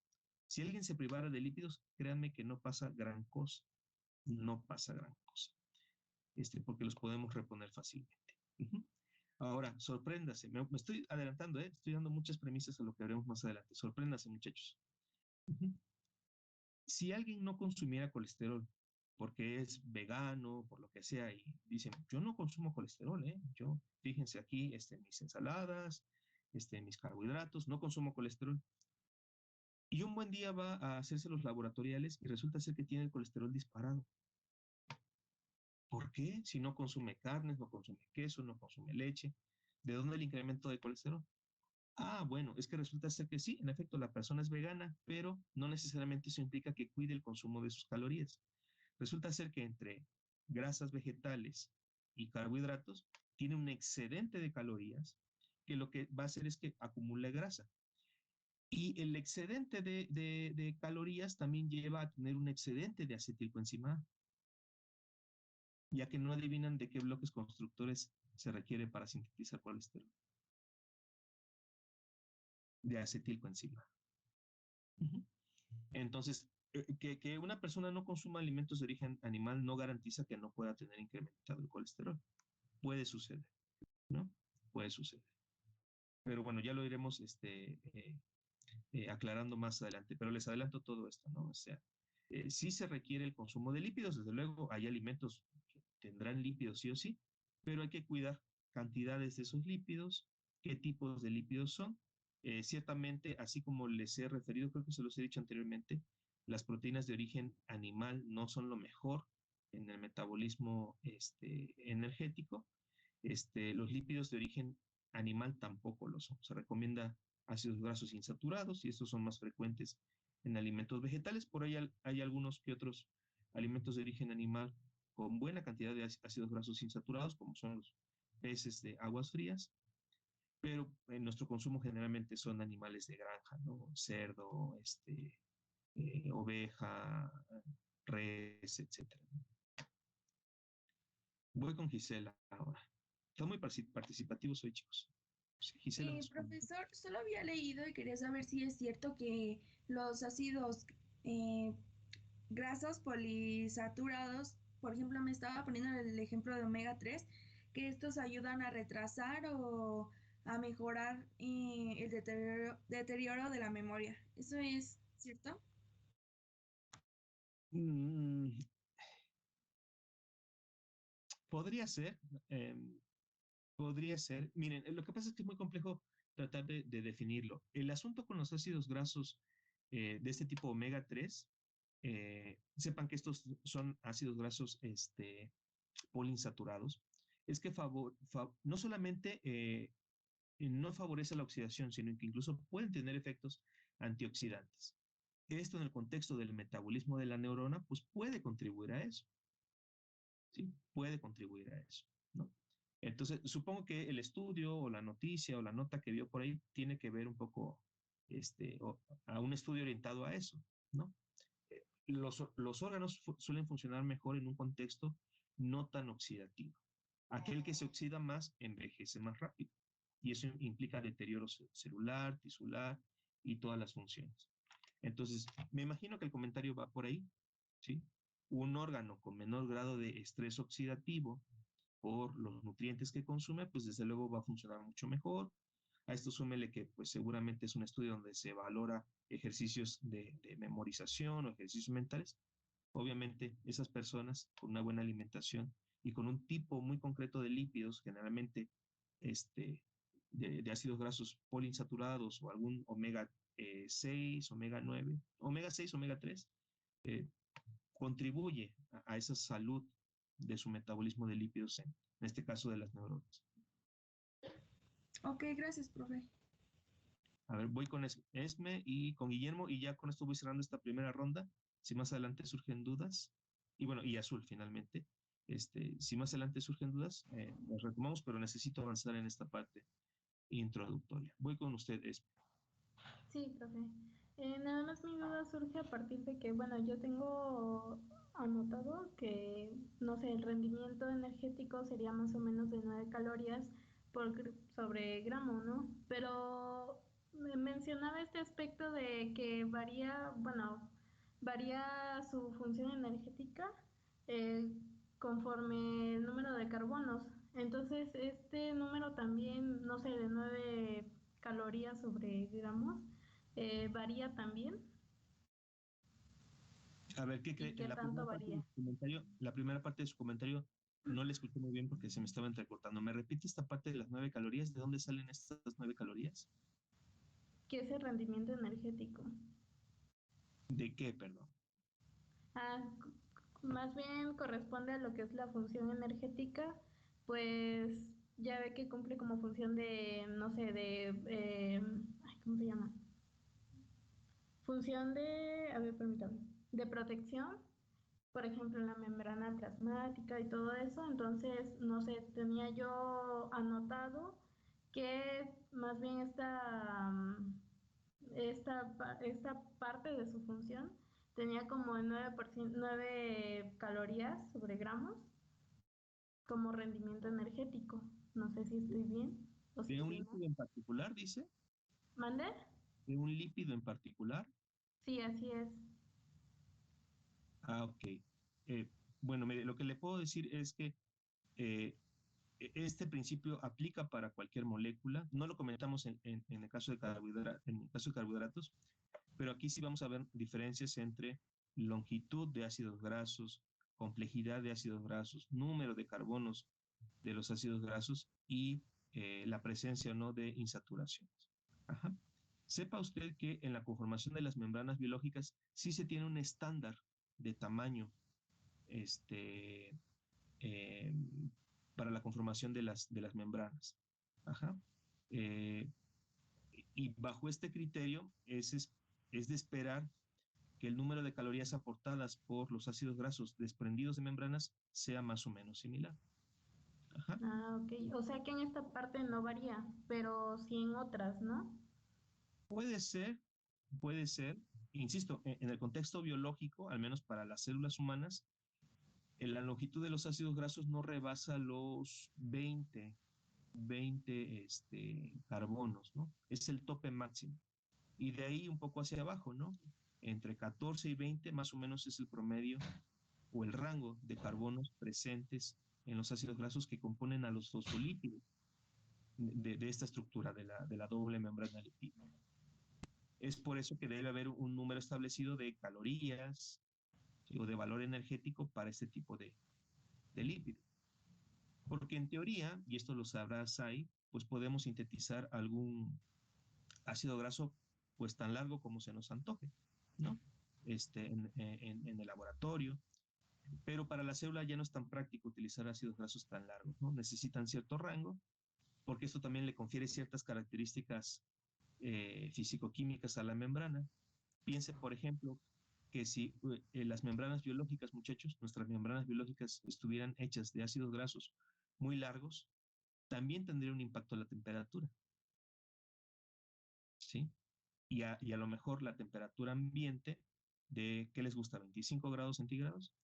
Si alguien se privara de lípidos, créanme que no pasa gran cosa, no pasa gran cosa, porque los podemos reponer fácilmente. Ahora, sorpréndase, me estoy adelantando, estoy dando muchas premisas a lo que veremos más adelante. Sorpréndase, muchachos. Si alguien no consumiera colesterol porque es vegano, por lo que sea, y dicen, yo no consumo colesterol, yo, fíjense aquí, mis ensaladas, mis carbohidratos, no consumo colesterol. Y un buen día va a hacerse los laboratoriales y resulta ser que tiene el colesterol disparado. ¿Por qué? Si no consume carnes, no consume queso, no consume leche. ¿De dónde el incremento de colesterol? Ah, bueno, es que resulta ser que sí, en efecto, la persona es vegana, pero no necesariamente eso implica que cuide el consumo de sus calorías. Resulta ser que entre grasas vegetales y carbohidratos tiene un excedente de calorías que lo que va a hacer es que acumule grasa. Y el excedente de calorías también lleva a tener un excedente de acetilcoenzima A, ya que no adivinan de qué bloques constructores se requiere para sintetizar colesterol. De acetilcoenzima A. Entonces, que una persona no consuma alimentos de origen animal no garantiza que no pueda tener incrementado el colesterol. Puede suceder, ¿no? Puede suceder. pero bueno, ya lo iremos aclarando más adelante, pero les adelanto todo esto, ¿no? O sea, sí se requiere el consumo de lípidos, desde luego hay alimentos que tendrán lípidos sí o sí, pero hay que cuidar cantidades de esos lípidos, qué tipos de lípidos son. Ciertamente, así como les he referido, creo que se los he dicho anteriormente, las proteínas de origen animal no son lo mejor en el metabolismo energético. Los lípidos de origen animal tampoco lo son. Se recomienda ácidos grasos insaturados y estos son más frecuentes en alimentos vegetales. Por ahí hay algunos que otros alimentos de origen animal con buena cantidad de ácidos grasos insaturados, como son los peces de aguas frías, pero en nuestro consumo generalmente son animales de granja, ¿no? Cerdo, oveja, res, etcétera. Voy con Gisela ahora. Están muy participativos hoy, chicos. Sí, Gisela, Profesor, solo había leído y quería saber si es cierto que los ácidos grasos polisaturados, por ejemplo, me estaba poniendo el ejemplo de omega 3, que estos ayudan a retrasar o a mejorar el deterioro de la memoria. ¿Eso es cierto? Podría ser, podría ser. Miren, lo que pasa es que es muy complejo tratar de definirlo. El asunto con los ácidos grasos de este tipo omega 3, sepan que estos son ácidos grasos poliinsaturados, es que no solamente no favorece la oxidación, sino que incluso pueden tener efectos antioxidantes. Esto en el contexto del metabolismo de la neurona, pues puede contribuir a eso. ¿Sí? Puede contribuir a eso, ¿no? Entonces, supongo que el estudio o la noticia o la nota que vio por ahí tiene que ver un poco a un estudio orientado a eso, ¿no? Los órganos suelen funcionar mejor en un contexto no tan oxidativo. Aquel que se oxida más envejece más rápido y eso implica deterioro celular, tisular y todas las funciones. Entonces, me imagino que el comentario va por ahí, ¿sí? Un órgano con menor grado de estrés oxidativo por los nutrientes que consume, pues desde luego va a funcionar mucho mejor. A esto súmele que pues seguramente es un estudio donde se valora ejercicios de memorización o ejercicios mentales. Obviamente esas personas con una buena alimentación y con un tipo muy concreto de lípidos, generalmente de ácidos grasos poliinsaturados o algún omega 6, omega 9, omega 6, omega 3, contribuye a esa salud de su metabolismo de lípidos, en este caso de las neuronas. Ok, gracias, profe. A ver, voy con Esme y con Guillermo y ya con esto voy cerrando esta primera ronda. Si más adelante surgen dudas, y bueno, y Azul finalmente, si más adelante surgen dudas, las retomamos, pero necesito avanzar en esta parte introductoria. Voy con usted, Esme. Sí, profe. Nada más mi duda surge a partir de que, bueno, yo tengo anotado que, no sé, el rendimiento energético sería más o menos de 9 calorías sobre gramo, ¿no? Pero mencionaba este aspecto de que varía, bueno, varía su función energética eh, conforme el número de carbonos. Entonces, este número también, no sé, de 9 calorías sobre gramos, varía también. A ver, ¿qué cree? En la primera parte de su comentario no le escuché muy bien porque se me estaba entrecortando. ¿Me repite esta parte de las 9 calorías? ¿De dónde salen estas 9 calorías? ¿Qué es el rendimiento energético? ¿De qué, perdón? Más bien corresponde a lo que es la función energética, pues ya ve que cumple como función de, no sé, ¿cómo se llama? Función de, a ver, permítame, de protección, por ejemplo, en la membrana plasmática y todo eso. Entonces, no sé, tenía yo anotado que más bien esta parte de su función tenía como el 9%, 9 calorías sobre gramos como rendimiento energético. No sé si estoy bien o si ¿De un estoy mal. lípido en particular, dice? ¿Mande? ¿De un lípido en particular? Sí, así es. Ah, ok. Bueno, mire, lo que le puedo decir es que Este principio aplica para cualquier molécula. No lo comentamos en el caso de carbohidratos, pero aquí sí vamos a ver diferencias entre longitud de ácidos grasos, complejidad de ácidos grasos, número de carbonos de los ácidos grasos y la presencia o no de insaturaciones. Ajá. Sepa usted que en la conformación de las membranas biológicas sí se tiene un estándar de tamaño eh, para la conformación de las membranas. Ajá. Y bajo este criterio es de esperar que el número de calorías aportadas por los ácidos grasos desprendidos de membranas sea más o menos similar. Ajá. Ah, ok. O sea que en esta parte no varía, pero sí en otras, ¿no? Puede ser, insisto, en el contexto biológico, al menos para las células humanas, la longitud de los ácidos grasos no rebasa los 20 carbonos, ¿no? Es el tope máximo. Y de ahí un poco hacia abajo, ¿no? Entre 14 y 20 más o menos es el promedio o el rango de carbonos presentes en los ácidos grasos que componen a los fosfolípidos de esta estructura de la doble membrana lipídica. Es por eso que debe haber un número establecido de calorías, ¿sí?, o de valor energético para este tipo de lípido. Porque en teoría, y esto lo sabrá Sai, pues podemos sintetizar algún ácido graso pues tan largo como se nos antoje, ¿no? En el laboratorio. Pero para la célula ya no es tan práctico utilizar ácidos grasos tan largos, ¿no? Necesitan cierto rango, porque esto también le confiere ciertas características físico-químicas a la membrana. Piense, por ejemplo, que si las membranas biológicas, muchachos, nuestras membranas biológicas estuvieran hechas de ácidos grasos muy largos, también tendría un impacto en la temperatura. ¿Sí? Y a lo mejor la temperatura ambiente de, ¿qué les gusta? 25 grados centígrados,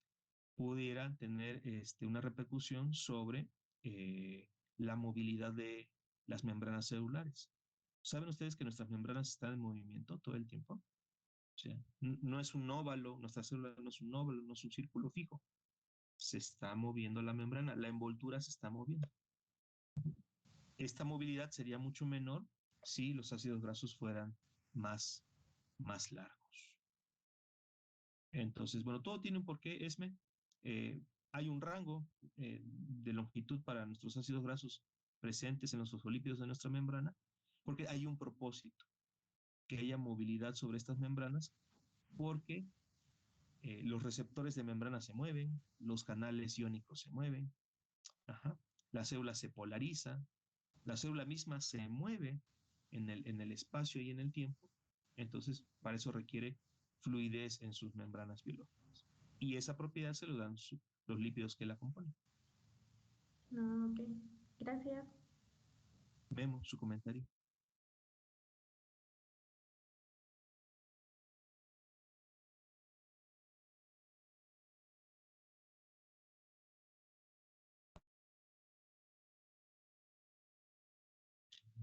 pudiera tener una repercusión sobre la movilidad de las membranas celulares. ¿Saben ustedes que nuestras membranas están en movimiento todo el tiempo? O sea, no es un óvalo, nuestra célula no es un óvalo, no es un círculo fijo. Se está moviendo la membrana, la envoltura se está moviendo. Esta movilidad sería mucho menor si los ácidos grasos fueran más largos. Entonces, bueno, todo tiene un porqué, Esme. Hay un rango de longitud para nuestros ácidos grasos presentes en los fosfolípidos de nuestra membrana, porque hay un propósito, que haya movilidad sobre estas membranas, porque los receptores de membrana se mueven, los canales iónicos se mueven, ajá, la célula se polariza, la célula misma se mueve en el espacio y en el tiempo, entonces para eso requiere fluidez en sus membranas biológicas. Y esa propiedad se lo dan los lípidos que la componen. No, ok. Gracias. Vemos su comentario.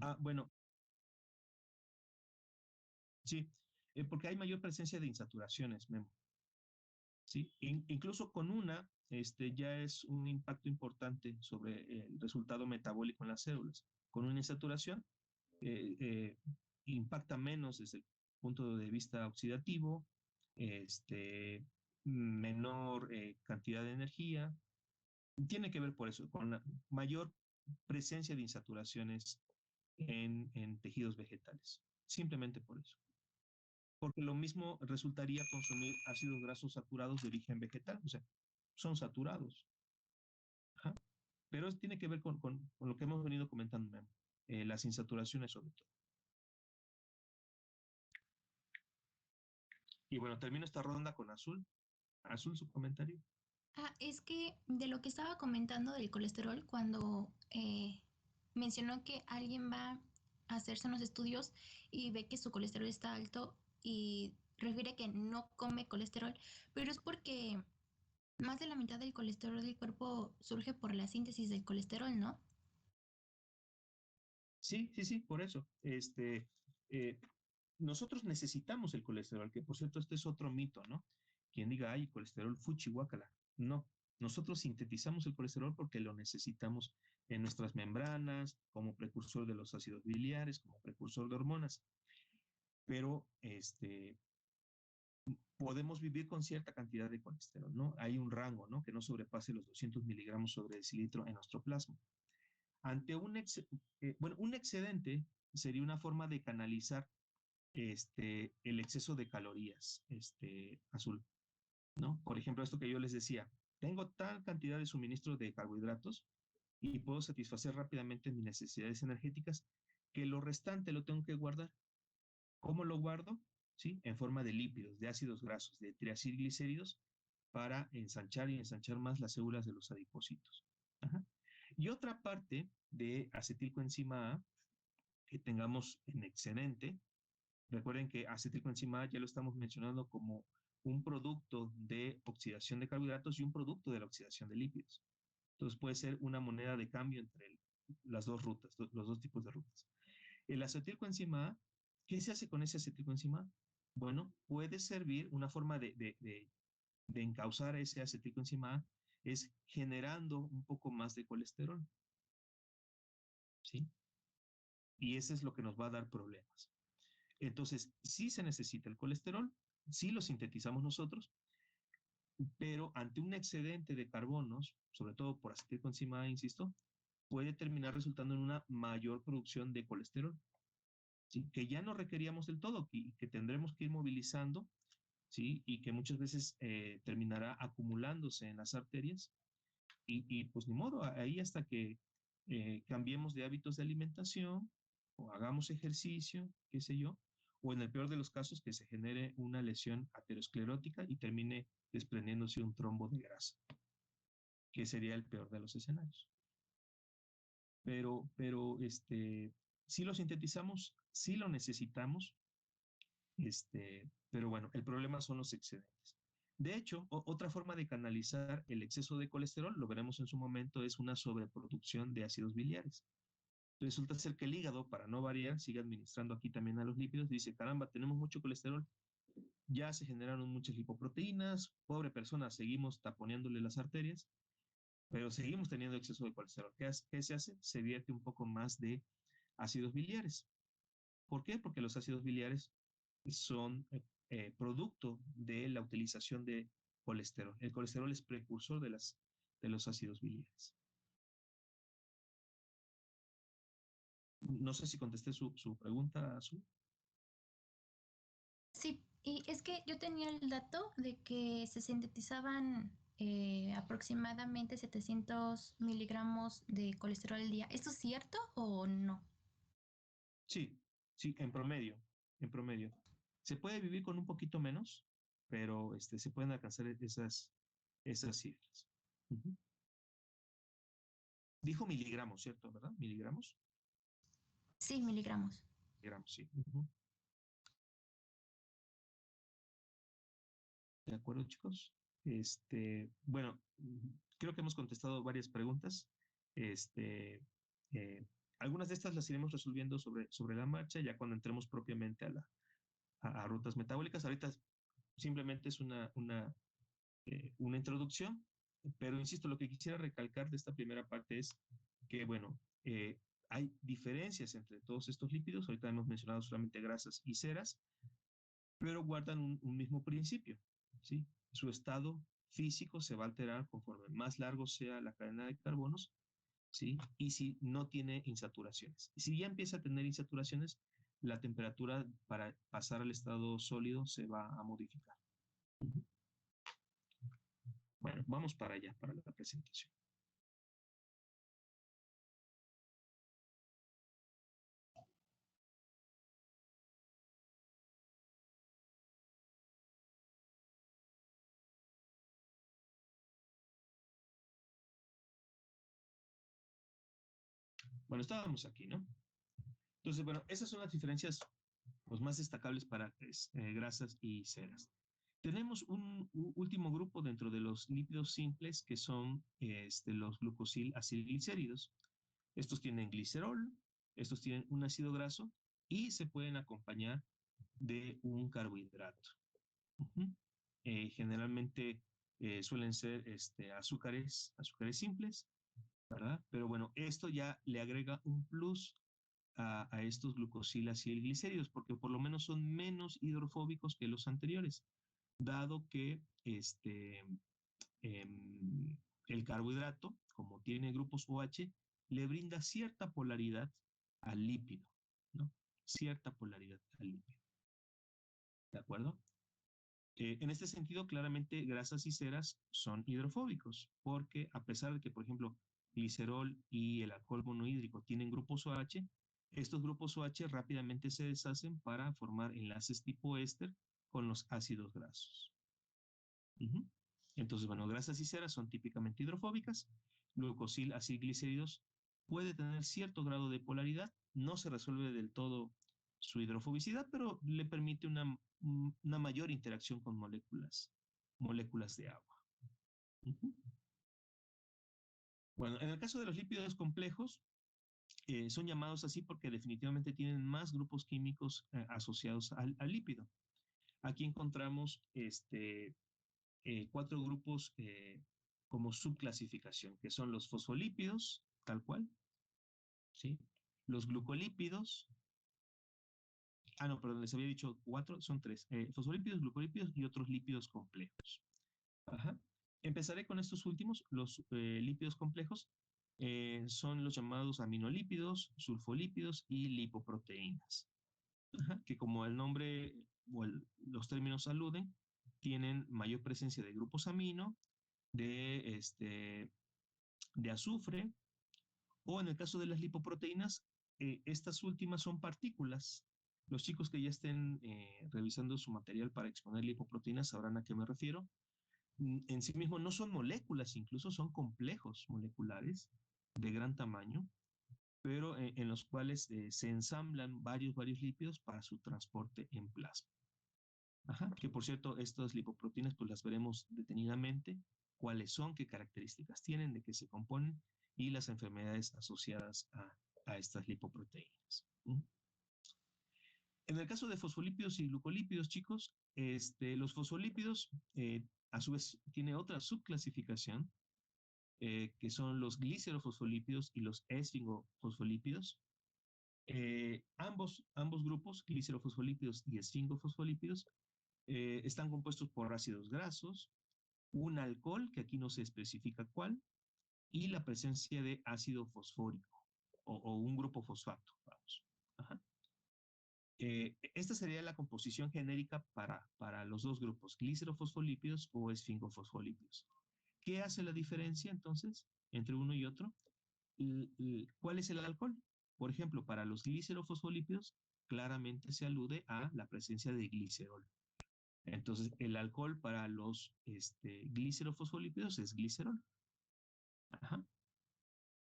Ah, bueno. Sí, porque hay mayor presencia de insaturaciones, Memo. ¿Sí? Incluso con una, ya es un impacto importante sobre el resultado metabólico en las células. Con una insaturación, impacta menos desde el punto de vista oxidativo, menor cantidad de energía. Tiene que ver por eso, con la mayor presencia de insaturaciones en tejidos vegetales. Simplemente por eso. Porque lo mismo resultaría consumir ácidos grasos saturados de origen vegetal, o sea, son saturados. Ajá. Pero tiene que ver con lo que hemos venido comentando, Memo, las insaturaciones sobre todo. Y bueno, termino esta ronda con Azul. Azul, su comentario. Ah, es que de lo que estaba comentando del colesterol, cuando mencionó que alguien va a hacerse unos estudios y ve que su colesterol está alto y refiere que no come colesterol, pero es porque más de la mitad del colesterol del cuerpo surge por la síntesis del colesterol, ¿no? Sí, por eso. Nosotros necesitamos el colesterol, que por cierto este es otro mito, ¿no? Quien diga, ay, colesterol fuchi guácala. No, Nosotros sintetizamos el colesterol porque lo necesitamos en nuestras membranas, como precursor de los ácidos biliares, como precursor de hormonas. Pero podemos vivir con cierta cantidad de colesterol, ¿no? Hay un rango, ¿no? Que no sobrepase los 200 miligramos sobre decilitro en nuestro plasma. Ante un excedente sería una forma de canalizar el exceso de calorías, Azul, ¿no? Por ejemplo, esto que yo les decía, tengo tal cantidad de suministro de carbohidratos y puedo satisfacer rápidamente mis necesidades energéticas que lo restante lo tengo que guardar. ¿Cómo lo guardo? ¿Sí? En forma de lípidos, de ácidos grasos, de triacilglicéridos para ensanchar y ensanchar más las células de los adipocitos. Ajá. Y otra parte de acetilcoenzima A que tengamos en excedente, recuerden que acetilcoenzima A ya lo estamos mencionando como un producto de oxidación de carbohidratos y un producto de la oxidación de lípidos. Entonces puede ser una moneda de cambio entre las dos rutas, los dos tipos de rutas. El acetilcoenzima A, ¿qué se hace con ese acetilcoenzima A? Bueno, puede servir una forma de encauzar ese acetilcoenzima A es generando un poco más de colesterol. ¿Sí? Y eso es lo que nos va a dar problemas. Entonces, sí se necesita el colesterol, sí lo sintetizamos nosotros, pero ante un excedente de carbonos, sobre todo por acetilcoenzima A, insisto, puede terminar resultando en una mayor producción de colesterol, ¿sí? Que ya no requeríamos del todo, que tendremos que ir movilizando, ¿sí? Y que muchas veces terminará acumulándose en las arterias y pues ni modo, ahí hasta que cambiemos de hábitos de alimentación o hagamos ejercicio, qué sé yo, o en el peor de los casos que se genere una lesión aterosclerótica y termine desprendiéndose un trombo de grasa, que sería el peor de los escenarios. Pero sí lo sintetizamos, sí lo necesitamos, pero bueno, el problema son los excedentes. De hecho, otra forma de canalizar el exceso de colesterol, lo veremos en su momento, es una sobreproducción de ácidos biliares. Resulta ser que el hígado, para no variar, sigue administrando aquí también a los lípidos, dice, caramba, tenemos mucho colesterol, ya se generaron muchas lipoproteínas, pobre persona, seguimos taponeándole las arterias, pero seguimos teniendo exceso de colesterol. ¿Qué se hace? Se vierte un poco más de ácidos biliares. ¿Por qué? Porque los ácidos biliares son producto de la utilización de colesterol. El colesterol es precursor de los ácidos biliares. No sé si contesté su pregunta, Azul. Sí, y es que yo tenía el dato de que se sintetizaban aproximadamente 700 miligramos de colesterol al día. ¿Esto es cierto o no? Sí, sí, en promedio, en promedio. Se puede vivir con un poquito menos, pero se pueden alcanzar esas cifras. Uh-huh. Dijo miligramos, ¿cierto? ¿Verdad? ¿Miligramos? Sí, miligramos. Miligramos, sí. Uh-huh. ¿De acuerdo, chicos? Bueno, creo que hemos contestado varias preguntas. Algunas de estas las iremos resolviendo sobre la marcha, ya cuando entremos propiamente a rutas metabólicas. Ahorita simplemente es una introducción, pero insisto, lo que quisiera recalcar de esta primera parte es que, bueno, hay diferencias entre todos estos lípidos. Ahorita hemos mencionado solamente grasas y ceras, pero guardan un mismo principio, ¿sí? Su estado físico se va a alterar conforme más largo sea la cadena de carbonos, ¿sí? Y si no tiene insaturaciones. Si ya empieza a tener insaturaciones, la temperatura para pasar al estado sólido se va a modificar. Bueno, vamos para allá, para la presentación. Bueno, estábamos aquí, ¿no? Entonces, bueno, esas son las diferencias pues, más destacables para grasas y ceras. Tenemos un último grupo dentro de los lípidos simples que son los glucosilacilglicéridos. Estos tienen glicerol, estos tienen un ácido graso y se pueden acompañar de un carbohidrato. Generalmente suelen ser azúcares simples, ¿verdad? Pero bueno, esto ya le agrega un plus a estos glucosilacilglicéridos, porque por lo menos son menos hidrofóbicos que los anteriores, dado que el carbohidrato, como tiene grupos OH, le brinda cierta polaridad al lípido, ¿no? Cierta polaridad al lípido. ¿De acuerdo? En este sentido, claramente, grasas y ceras son hidrofóbicos, porque a pesar de que, por ejemplo, glicerol y el alcohol monohídrico tienen grupos OH, estos grupos OH rápidamente se deshacen para formar enlaces tipo éster con los ácidos grasos. Entonces, bueno, grasas y ceras son típicamente hidrofóbicas. Glucosilacilglicéridos puede tener cierto grado de polaridad, no se resuelve del todo su hidrofobicidad, pero le permite una mayor interacción con moléculas de agua. Bueno, en el caso de los lípidos complejos, son llamados así porque definitivamente tienen más grupos químicos asociados al lípido. Aquí encontramos 4 grupos como subclasificación, que son los fosfolípidos, tal cual, ¿sí? Los glucolípidos, no, perdón, les había dicho 4, son 3, fosfolípidos, glucolípidos y otros lípidos complejos. Ajá. Empezaré con estos últimos, los lípidos complejos, son los llamados aminolípidos, sulfolípidos y lipoproteínas, que como el nombre o los términos aluden, tienen mayor presencia de grupos amino, de azufre, o en el caso de las lipoproteínas, estas últimas son partículas. Los chicos que ya estén revisando su material para exponer lipoproteínas sabrán a qué me refiero. En sí mismo no son moléculas, incluso son complejos moleculares de gran tamaño, pero en los cuales se ensamblan varios lípidos para su transporte en plasma. Que por cierto, estas lipoproteínas pues las veremos detenidamente, cuáles son, qué características tienen, de qué se componen y las enfermedades asociadas a estas lipoproteínas. En el caso de fosfolípidos y glucolípidos, chicos, los fosfolípidos a su vez tiene otra subclasificación, que son los glicerofosfolípidos y los esfingofosfolípidos. Ambos grupos, glicerofosfolípidos y esfingofosfolípidos, están compuestos por ácidos grasos, un alcohol, que aquí no se especifica cuál, y la presencia de ácido fosfórico o un grupo fosfato, vamos. Esta sería la composición genérica para los dos grupos, glicerofosfolípidos o esfingofosfolípidos. ¿Qué hace la diferencia entonces entre uno y otro? ¿Cuál es el alcohol? Por ejemplo, para los glicerofosfolípidos claramente se alude a la presencia de glicerol. Entonces, el alcohol para los glicerofosfolípidos es glicerol.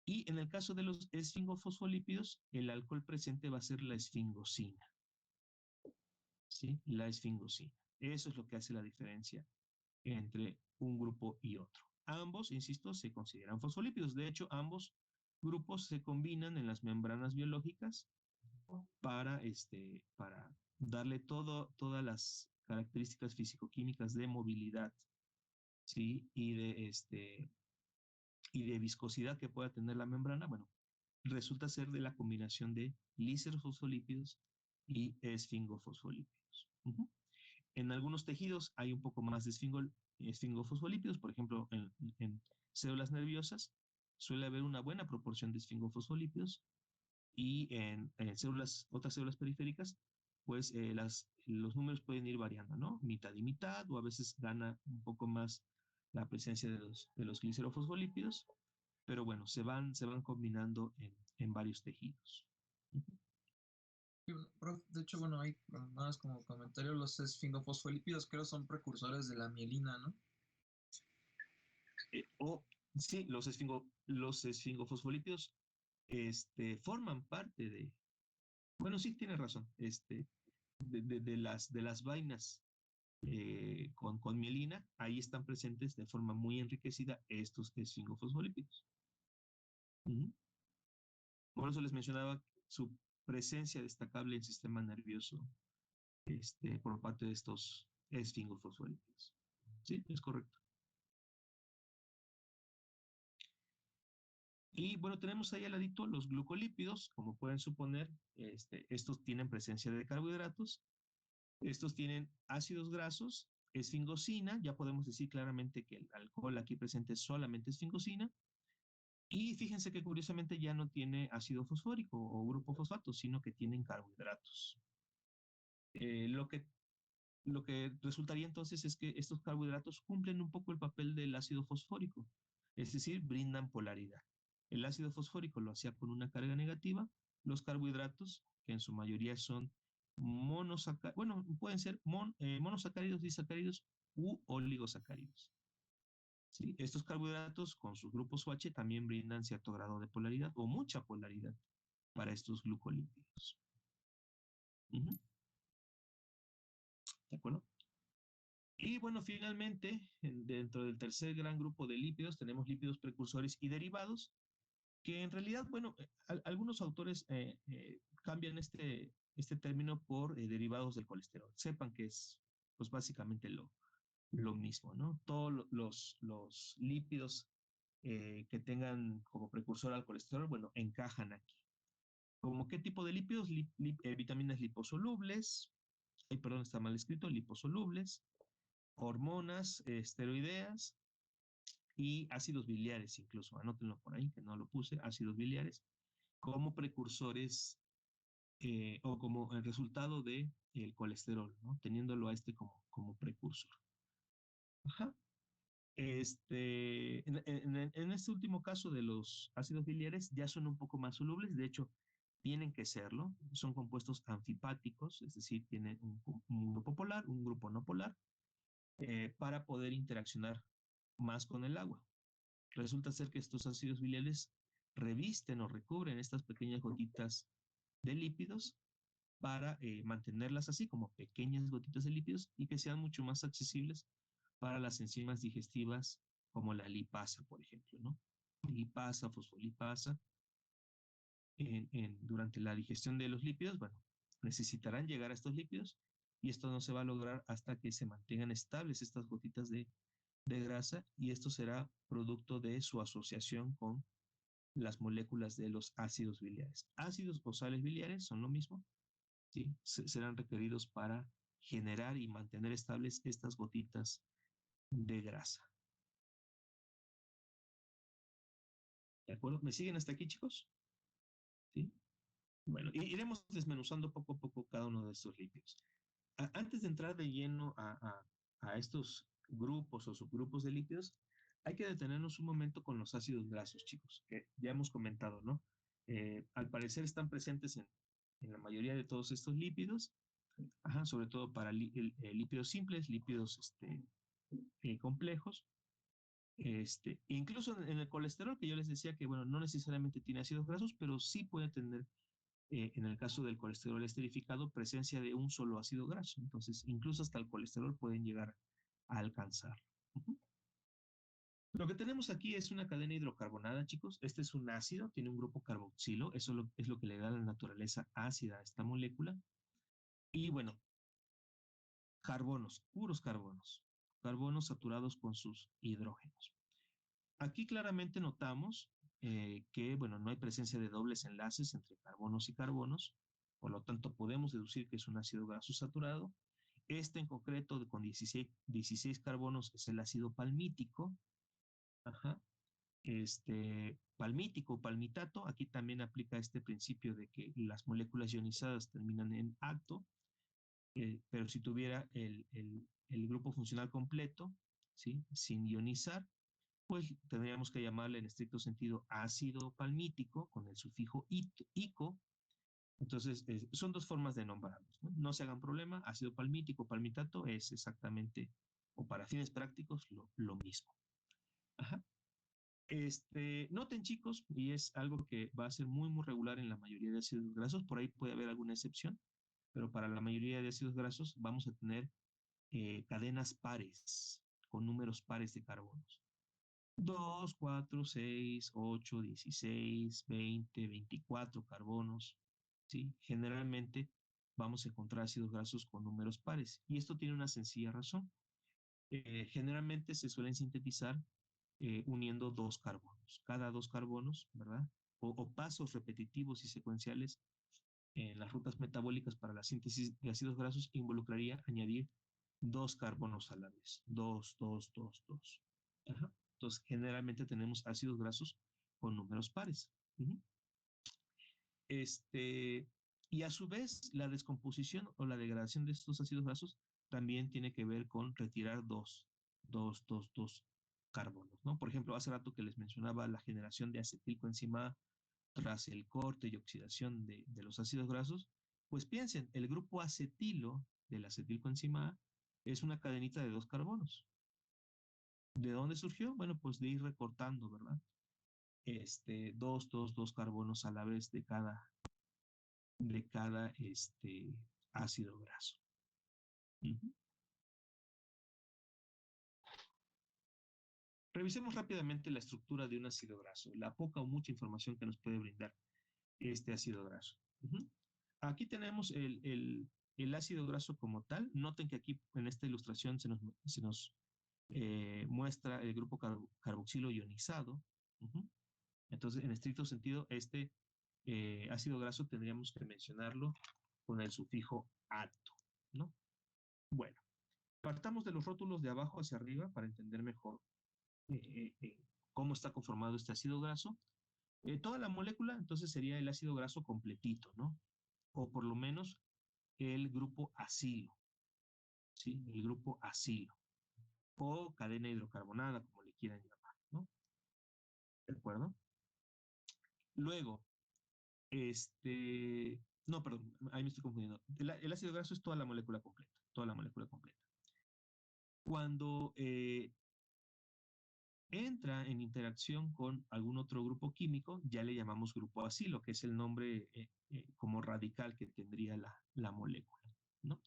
Y en el caso de los esfingofosfolípidos, el alcohol presente va a ser la esfingosina. ¿Sí? La esfingosina. Eso es lo que hace la diferencia entre un grupo y otro. Ambos, insisto, se consideran fosfolípidos. De hecho, ambos grupos se combinan en las membranas biológicas para darle todas las características físico-químicas de movilidad, ¿sí? Y de viscosidad que pueda tener la membrana. Bueno, resulta ser de la combinación de glicerofosfolípidos y esfingofosfolípidos. En algunos tejidos hay un poco más de esfingofosfolípidos, por ejemplo, en células nerviosas suele haber una buena proporción de esfingofosfolípidos, y en otras células periféricas, pues los números pueden ir variando, ¿no? Mitad y mitad, o a veces gana un poco más la presencia de los glicerofosfolípidos, pero bueno, se van combinando en varios tejidos. De hecho, bueno, hay más como comentario, los esfingofosfolípidos creo son precursores de la mielina, ¿no? Sí, los esfingofosfolípidos forman parte de, bueno, sí, tienes razón, de las vainas con mielina, ahí están presentes de forma muy enriquecida estos esfingofosfolípidos. Por eso les mencionaba su presencia destacable en el sistema nervioso por parte de estos esfingofosfolípidos. Sí, es correcto. Y bueno, tenemos ahí al ladito los glucolípidos, como pueden suponer, estos tienen presencia de carbohidratos, estos tienen ácidos grasos, esfingosina, ya podemos decir claramente que el alcohol aquí presente solamente esfingosina, y fíjense que curiosamente ya no tiene ácido fosfórico o grupo fosfato, sino que tienen carbohidratos. Lo que resultaría entonces es que estos carbohidratos cumplen un poco el papel del ácido fosfórico, es decir, brindan polaridad. El ácido fosfórico lo hacía con una carga negativa, los carbohidratos, que en su mayoría son monosacáridos, bueno, pueden ser monosacáridos, disacáridos u oligosacáridos. ¿Sí? Estos carbohidratos con sus grupos OH también brindan cierto grado de polaridad o mucha polaridad para estos glucolípidos. ¿De acuerdo? Y bueno, finalmente, dentro del tercer gran grupo de lípidos, tenemos lípidos precursores y derivados, que en realidad, bueno, algunos autores cambian este término por derivados del colesterol. Sepan que es, pues básicamente lo mismo, ¿no? Todos los lípidos que tengan como precursor al colesterol, bueno, encajan aquí. ¿Como qué tipo de lípidos? Vitaminas liposolubles, perdón, está mal escrito, liposolubles, hormonas esteroideas y ácidos biliares incluso, anótenlo por ahí, que no lo puse, ácidos biliares, como precursores o como el resultado del colesterol, ¿no? Teniéndolo a como precursor. Ajá. En este último caso de los ácidos biliares ya son un poco más solubles, de hecho tienen que serlo, son compuestos anfipáticos, es decir, tienen un grupo polar, un grupo no polar, para poder interaccionar más con el agua. Resulta ser que estos ácidos biliares revisten o recubren estas pequeñas gotitas de lípidos para mantenerlas así como pequeñas gotitas de lípidos y que sean mucho más accesibles para las enzimas digestivas como la lipasa, por ejemplo, ¿no? Lipasa, fosfolipasa. Durante la digestión de los lípidos, bueno, necesitarán llegar a estos lípidos y esto no se va a lograr hasta que se mantengan estables estas gotitas de grasa y esto será producto de su asociación con las moléculas de los ácidos biliares. Ácidos o sales biliares son lo mismo, ¿sí? Serán requeridos para generar y mantener estables estas gotitas de grasa. ¿De acuerdo? ¿Me siguen hasta aquí, chicos? ¿Sí? Bueno, iremos desmenuzando poco a poco cada uno de estos lípidos. Antes de entrar de lleno a estos grupos o subgrupos de lípidos, hay que detenernos un momento con los ácidos grasos, chicos, que ya hemos comentado, ¿no? Al parecer están presentes en la mayoría de todos estos lípidos, sobre todo para lípidos simples, lípidos complejos. Incluso en el colesterol, que yo les decía que, bueno, no necesariamente tiene ácidos grasos, pero sí puede tener en el caso del colesterol esterificado, presencia de un solo ácido graso. Entonces, incluso hasta el colesterol pueden llegar a alcanzar. Lo que tenemos aquí es una cadena hidrocarbonada, chicos. Este es un ácido, tiene un grupo carboxilo. Eso es lo que le da la naturaleza ácida a esta molécula. Y bueno, carbonos, puros carbonos. Carbonos saturados con sus hidrógenos. Aquí claramente notamos que, bueno, no hay presencia de dobles enlaces entre carbonos y carbonos, por lo tanto podemos deducir que es un ácido graso saturado. En concreto con 16 carbonos es el ácido palmítico. Palmítico, palmitato, aquí también aplica este principio de que las moléculas ionizadas terminan en acto, pero si tuviera el grupo funcional completo, ¿sí? Sin ionizar, pues tendríamos que llamarle en estricto sentido ácido palmítico con el sufijo ico. Entonces, son dos formas de nombrarlos, ¿no? No se hagan problema, ácido palmítico, palmitato es exactamente, o para fines prácticos, lo mismo. Ajá. Noten, chicos, y es algo que va a ser muy, muy regular en la mayoría de ácidos grasos, por ahí puede haber alguna excepción, pero para la mayoría de ácidos grasos vamos a tener cadenas pares, con números pares de carbonos. 2, 4, 6, 8, 16, 20, 24 carbonos, ¿sí? Generalmente vamos a encontrar ácidos grasos con números pares y esto tiene una sencilla razón. Generalmente se suelen sintetizar uniendo dos carbonos. Cada dos carbonos, ¿verdad? O pasos repetitivos y secuenciales en las rutas metabólicas para la síntesis de ácidos grasos involucraría añadir dos carbonos a la vez. Dos. Ajá. Entonces, generalmente tenemos ácidos grasos con números pares. Y a su vez, la descomposición o la degradación de estos ácidos grasos también tiene que ver con retirar dos carbonos, ¿no? Por ejemplo, hace rato que les mencionaba la generación de acetilcoenzima A tras el corte y oxidación de los ácidos grasos, pues piensen, el grupo acetilo del acetilcoenzima A es una cadenita de dos carbonos. ¿De dónde surgió? Bueno, pues de ir recortando, ¿verdad? Dos carbonos a la vez de cada ácido graso. Revisemos rápidamente la estructura de un ácido graso, la poca o mucha información que nos puede brindar este ácido graso. Aquí tenemos el ácido graso como tal. Noten que aquí en esta ilustración se nos muestra el grupo carboxilo ionizado. Entonces, en estricto sentido, este ácido graso tendríamos que mencionarlo con el sufijo ato, ¿no? Bueno, partamos de los rótulos de abajo hacia arriba para entender mejor cómo está conformado este ácido graso. Toda la molécula, entonces, sería el ácido graso completito, ¿no? O por lo menos el grupo acilo, ¿sí? El grupo acilo. O cadena hidrocarbonada, como le quieran llamar, ¿no? ¿De acuerdo? Luego, no, perdón, ahí me estoy confundiendo. El ácido graso es toda la molécula completa, toda la molécula completa. Cuando entra en interacción con algún otro grupo químico, ya le llamamos grupo acilo, que es el nombre como radical que tendría la molécula, ¿no?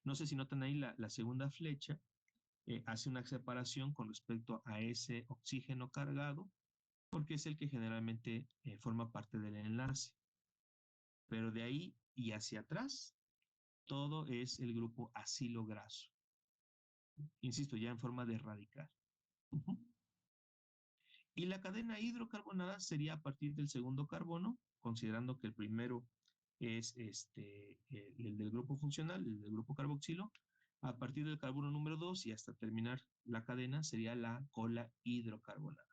No sé si notan ahí la segunda flecha, hace una separación con respecto a ese oxígeno cargado, porque es el que generalmente forma parte del enlace. Pero de ahí y hacia atrás, todo es el grupo acilo graso. Insisto, ya en forma de radical. Y la cadena hidrocarbonada sería a partir del segundo carbono, considerando que el primero es el del grupo funcional, el del grupo carboxilo. A partir del carbono número 2 y hasta terminar la cadena sería la cola hidrocarbonada.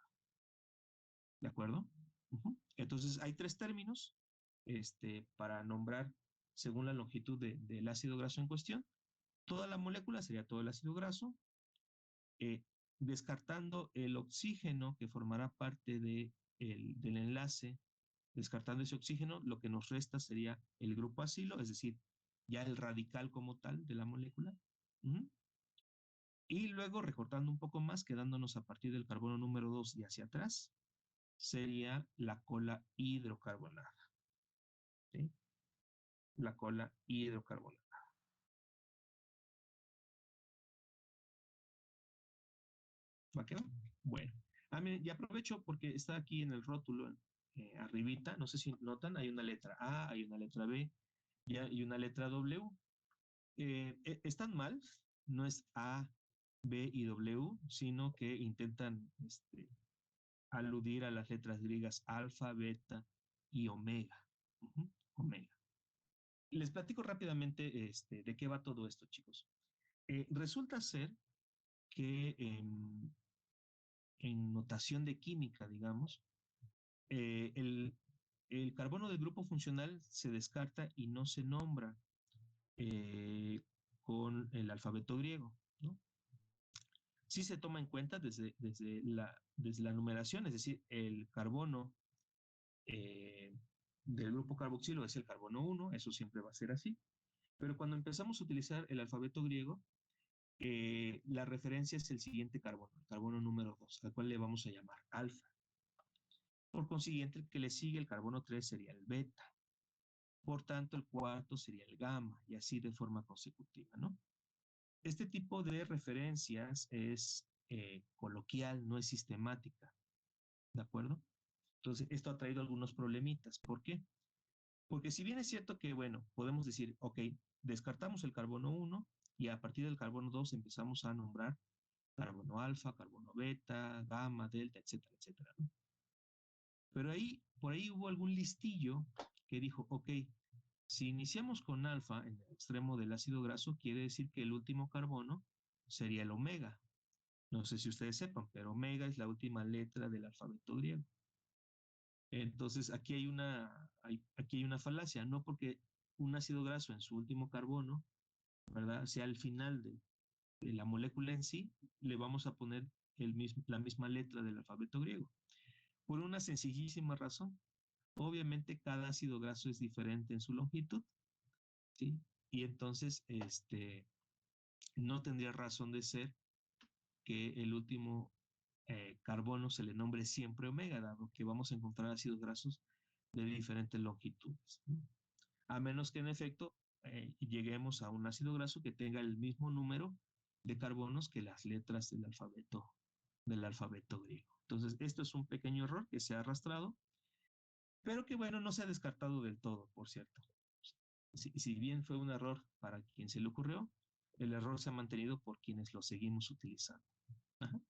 ¿De acuerdo? Entonces hay tres términos para nombrar según la longitud del ácido graso en cuestión. Toda la molécula sería todo el ácido graso, descartando el oxígeno que formará parte del enlace. Descartando ese oxígeno, lo que nos resta sería el grupo acilo, es decir, ya el radical como tal de la molécula. Y luego, recortando un poco más, quedándonos a partir del carbono número 2 y hacia atrás, sería la cola hidrocarbonada. ¿Sí? La cola hidrocarbonada. ¿Va a quedar? Bueno. Y aprovecho porque está aquí en el rótulo, arribita, no sé si notan, hay una letra A, hay una letra B y una letra W. Están mal, no es A, B y W, sino que intentan aludir a las letras griegas alfa, beta y omega. Omega. Les platico rápidamente de qué va todo esto, chicos. Resulta ser que en notación de química, digamos, el carbono del grupo funcional se descarta y no se nombra con el alfabeto griego, ¿no? Sí se toma en cuenta desde la numeración, es decir, el carbono del grupo carboxilo es el carbono 1, eso siempre va a ser así, pero cuando empezamos a utilizar el alfabeto griego, la referencia es el siguiente carbono, el carbono número 2, al cual le vamos a llamar alfa. Por consiguiente, el que le sigue, el carbono 3, sería el beta. Por tanto, el cuarto sería el gamma, y así de forma consecutiva, ¿no? Este tipo de referencias es coloquial, no es sistemática, ¿de acuerdo? Entonces, esto ha traído algunos problemitas. ¿Por qué? Porque si bien es cierto que, bueno, podemos decir, ok, descartamos el carbono 1 y a partir del carbono 2 empezamos a nombrar carbono alfa, carbono beta, gamma, delta, etcétera, etcétera, ¿no? Pero por ahí hubo algún listillo que dijo, ok, si iniciamos con alfa en el extremo del ácido graso, quiere decir que el último carbono sería el omega. No sé si ustedes sepan, pero omega es la última letra del alfabeto griego. Entonces, aquí hay una falacia, no porque un ácido graso en su último carbono, ¿verdad?, sea el final de la molécula en sí, le vamos a poner la misma letra del alfabeto griego. Por una sencillísima razón. Obviamente, cada ácido graso es diferente en su longitud, ¿sí? Y entonces, no tendría razón de ser que el último carbono se le nombre siempre omega, dado que vamos a encontrar ácidos grasos de diferentes longitudes, ¿no? A menos que en efecto lleguemos a un ácido graso que tenga el mismo número de carbonos que las letras del alfabeto griego. Entonces, esto es un pequeño error que se ha arrastrado, pero que bueno, no se ha descartado del todo, por cierto. Si bien fue un error para quien se le ocurrió, el error se ha mantenido por quienes lo seguimos utilizando. Ajá.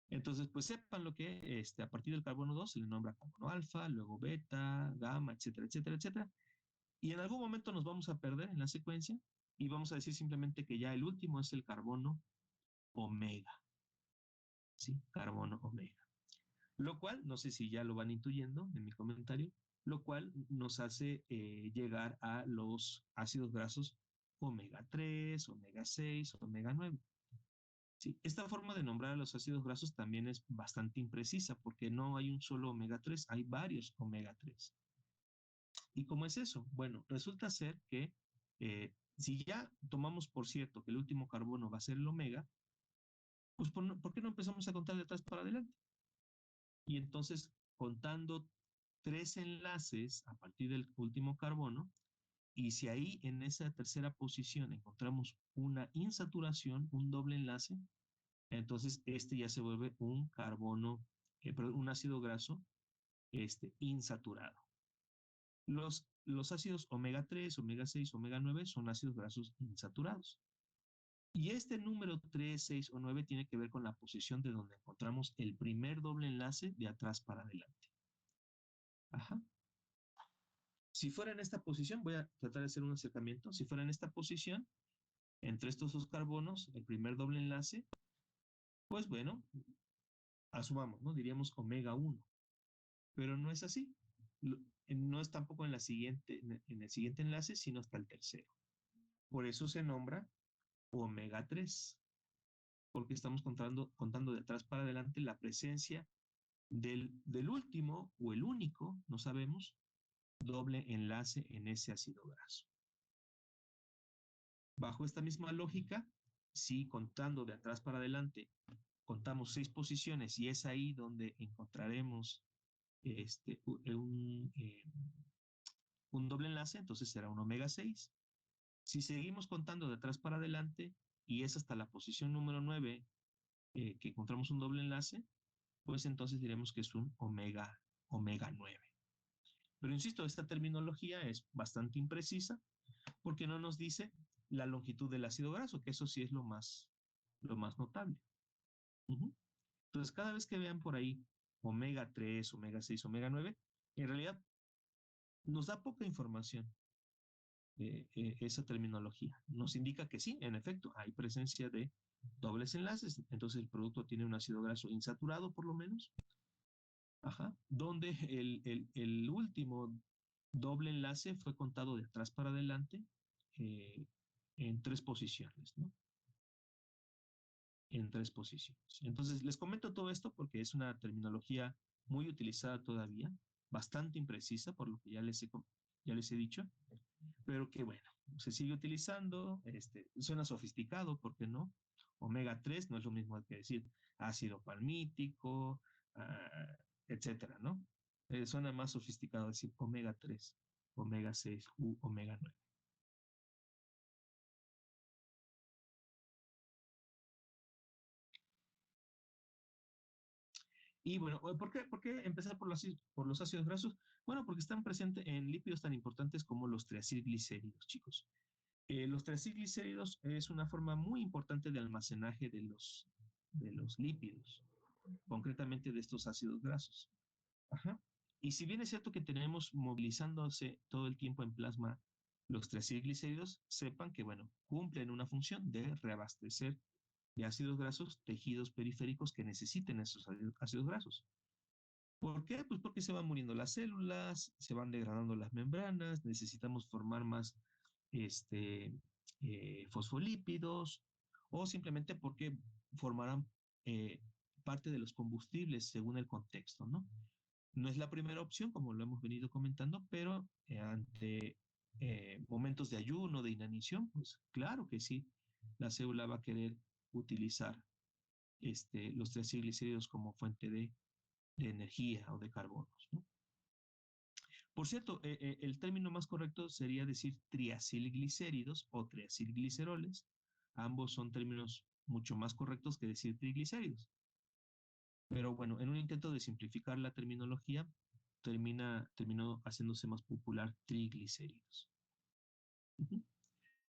Entonces, pues sepan lo que a partir del carbono 2 se le nombra carbono alfa, luego beta, gamma, etcétera, etcétera, etcétera. Y en algún momento nos vamos a perder en la secuencia y vamos a decir simplemente que ya el último es el carbono omega. ¿Sí? Carbono omega. Lo cual, no sé si ya lo van intuyendo en mi comentario, lo cual nos hace llegar a los ácidos grasos omega 3, omega 6, omega 9. Sí, esta forma de nombrar a los ácidos grasos también es bastante imprecisa porque no hay un solo omega 3, hay varios omega 3. ¿Y cómo es eso? Bueno, resulta ser que si ya tomamos por cierto que el último carbono va a ser el omega, pues ¿por qué no empezamos a contar de atrás para adelante? Y entonces, contando 3 enlaces a partir del último carbono, y si ahí en esa tercera posición encontramos una insaturación, un doble enlace, entonces este ya se vuelve un carbono, un ácido graso insaturado. Los ácidos omega 3, omega 6, omega 9 son ácidos grasos insaturados. Y este número 3, 6 o 9 tiene que ver con la posición de donde encontramos el primer doble enlace de atrás para adelante. Ajá. Si fuera en esta posición, voy a tratar de hacer un acercamiento. Si fuera en esta posición, entre estos dos carbonos, el primer doble enlace, pues bueno, asumamos, ¿no? Diríamos omega 1. Pero no es así. No es tampoco en el siguiente enlace, sino hasta el tercero. Por eso se nombra omega 3, porque estamos contando de atrás para adelante la presencia del último o el único, no sabemos, doble enlace en ese ácido graso. Bajo esta misma lógica, si contando de atrás para adelante contamos 6 posiciones y es ahí donde encontraremos un doble enlace, entonces será un omega 6. Si seguimos contando de atrás para adelante y es hasta la posición número 9 que encontramos un doble enlace, pues entonces diremos que es un omega 9. Pero insisto, esta terminología es bastante imprecisa porque no nos dice la longitud del ácido graso, que eso sí es lo más notable. Entonces, cada vez que vean por ahí omega 3, omega 6, omega 9, en realidad nos da poca información esa terminología. Nos indica que sí, en efecto, hay presencia de dobles enlaces, entonces el producto tiene un ácido graso insaturado por lo menos, donde el último doble enlace fue contado de atrás para adelante en 3 posiciones, ¿no? En 3 posiciones. Entonces, les comento todo esto porque es una terminología muy utilizada todavía, bastante imprecisa por lo que ya les he dicho, pero que bueno, se sigue utilizando, suena sofisticado, ¿por qué no? Omega 3 no es lo mismo que decir ácido palmítico, etcétera, ¿no? Suena más sofisticado decir omega 3, omega 6 u omega 9. Y bueno, ¿por qué empezar por los ácidos grasos? Bueno, porque están presentes en lípidos tan importantes como los triacilglicéridos, chicos. Los triacilglicéridos es una forma muy importante de almacenaje de los lípidos, concretamente de estos ácidos grasos. Ajá. Y si bien es cierto que tenemos movilizándose todo el tiempo en plasma los triacilglicéridos, sepan que, bueno, cumplen una función de reabastecer de ácidos grasos tejidos periféricos que necesiten esos ácidos grasos. ¿Por qué? Pues porque se van muriendo las células, se van degradando las membranas, necesitamos formar más fosfolípidos, o simplemente porque formarán parte de los combustibles según el contexto, ¿no? No es la primera opción, como lo hemos venido comentando, pero ante momentos de ayuno, de inanición, pues claro que sí, la célula va a querer utilizar los triacilglicéridos como fuente de energía o de carbonos, ¿no? Por cierto, el término más correcto sería decir triacilglicéridos o triacilgliceroles. Ambos son términos mucho más correctos que decir triglicéridos. Pero bueno, en un intento de simplificar la terminología, terminó haciéndose más popular triglicéridos.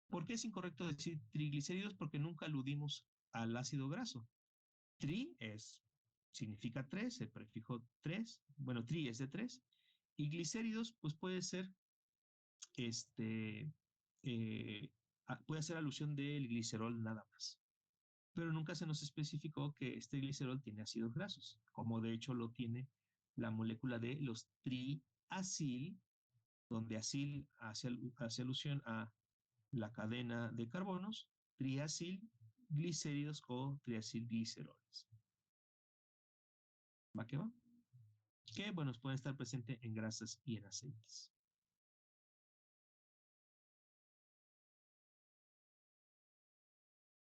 ¿Por qué es incorrecto decir triglicéridos? Porque nunca aludimos al ácido graso. Significa 3, el prefijo 3, bueno, tri es de 3, y glicéridos, pues puede ser, puede hacer alusión del glicerol nada más. Pero nunca se nos especificó que este glicerol tiene ácidos grasos, como de hecho lo tiene la molécula de los triacil, donde acil hace alusión a la cadena de carbonos, triacil glicéridos o triacilgliceroles. ¿Va que va? Que, bueno, pueden estar presentes en grasas y en aceites.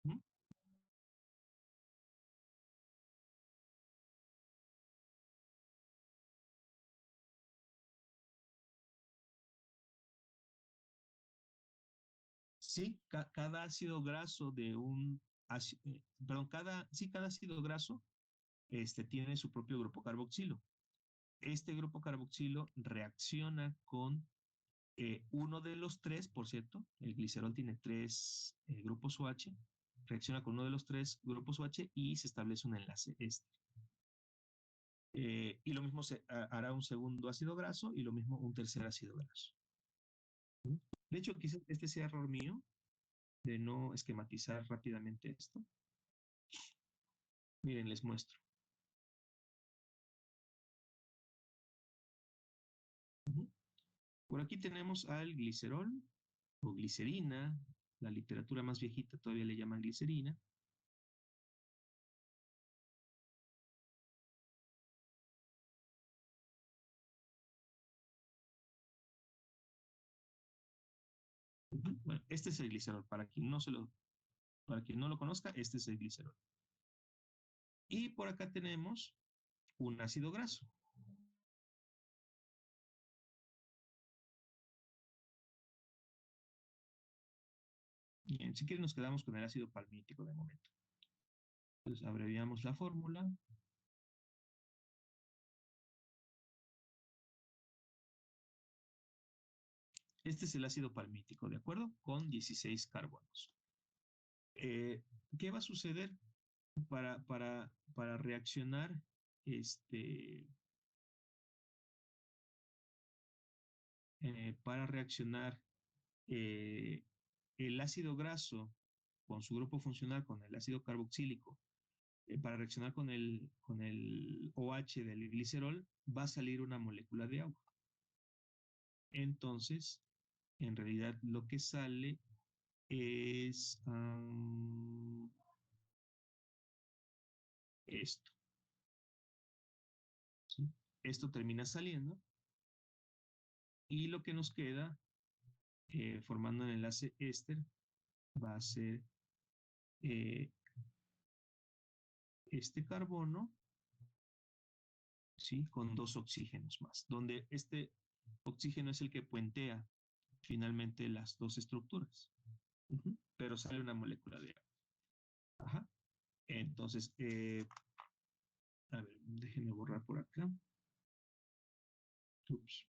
¿Mm? Sí, cada ácido graso de un, perdón, cada ácido graso tiene su propio grupo carboxilo. Este grupo carboxilo reacciona con uno de los tres, por cierto, el glicerol tiene 3 grupos OH, reacciona con uno de los 3 grupos OH y se establece un enlace y lo mismo hará un segundo ácido graso y lo mismo un tercer ácido graso. De hecho, quizás este sea error mío de no esquematizar rápidamente esto. Miren, les muestro. Por aquí tenemos al glicerol o glicerina. La literatura más viejita todavía le llaman glicerina. Bueno, este es el glicerol. Para quien no lo conozca, este es el glicerol. Y por acá tenemos un ácido graso. Bien, si quieren nos quedamos con el ácido palmítico de momento. Entonces abreviamos la fórmula. Este es el ácido palmítico, ¿de acuerdo? Con 16 carbonos. ¿Qué va a suceder para reaccionar el ácido graso con su grupo funcional con el ácido carboxílico, para reaccionar con el OH del glicerol, va a salir una molécula de agua. Entonces, en realidad lo que sale es esto. ¿Sí? Esto termina saliendo y lo que nos queda formando el enlace éster va a ser este carbono, ¿sí? Con 2 oxígenos más, donde este oxígeno es el que puentea finalmente las 2 estructuras. Pero sale una molécula de agua. Ajá. Entonces, a ver, déjenme borrar por acá. Ups.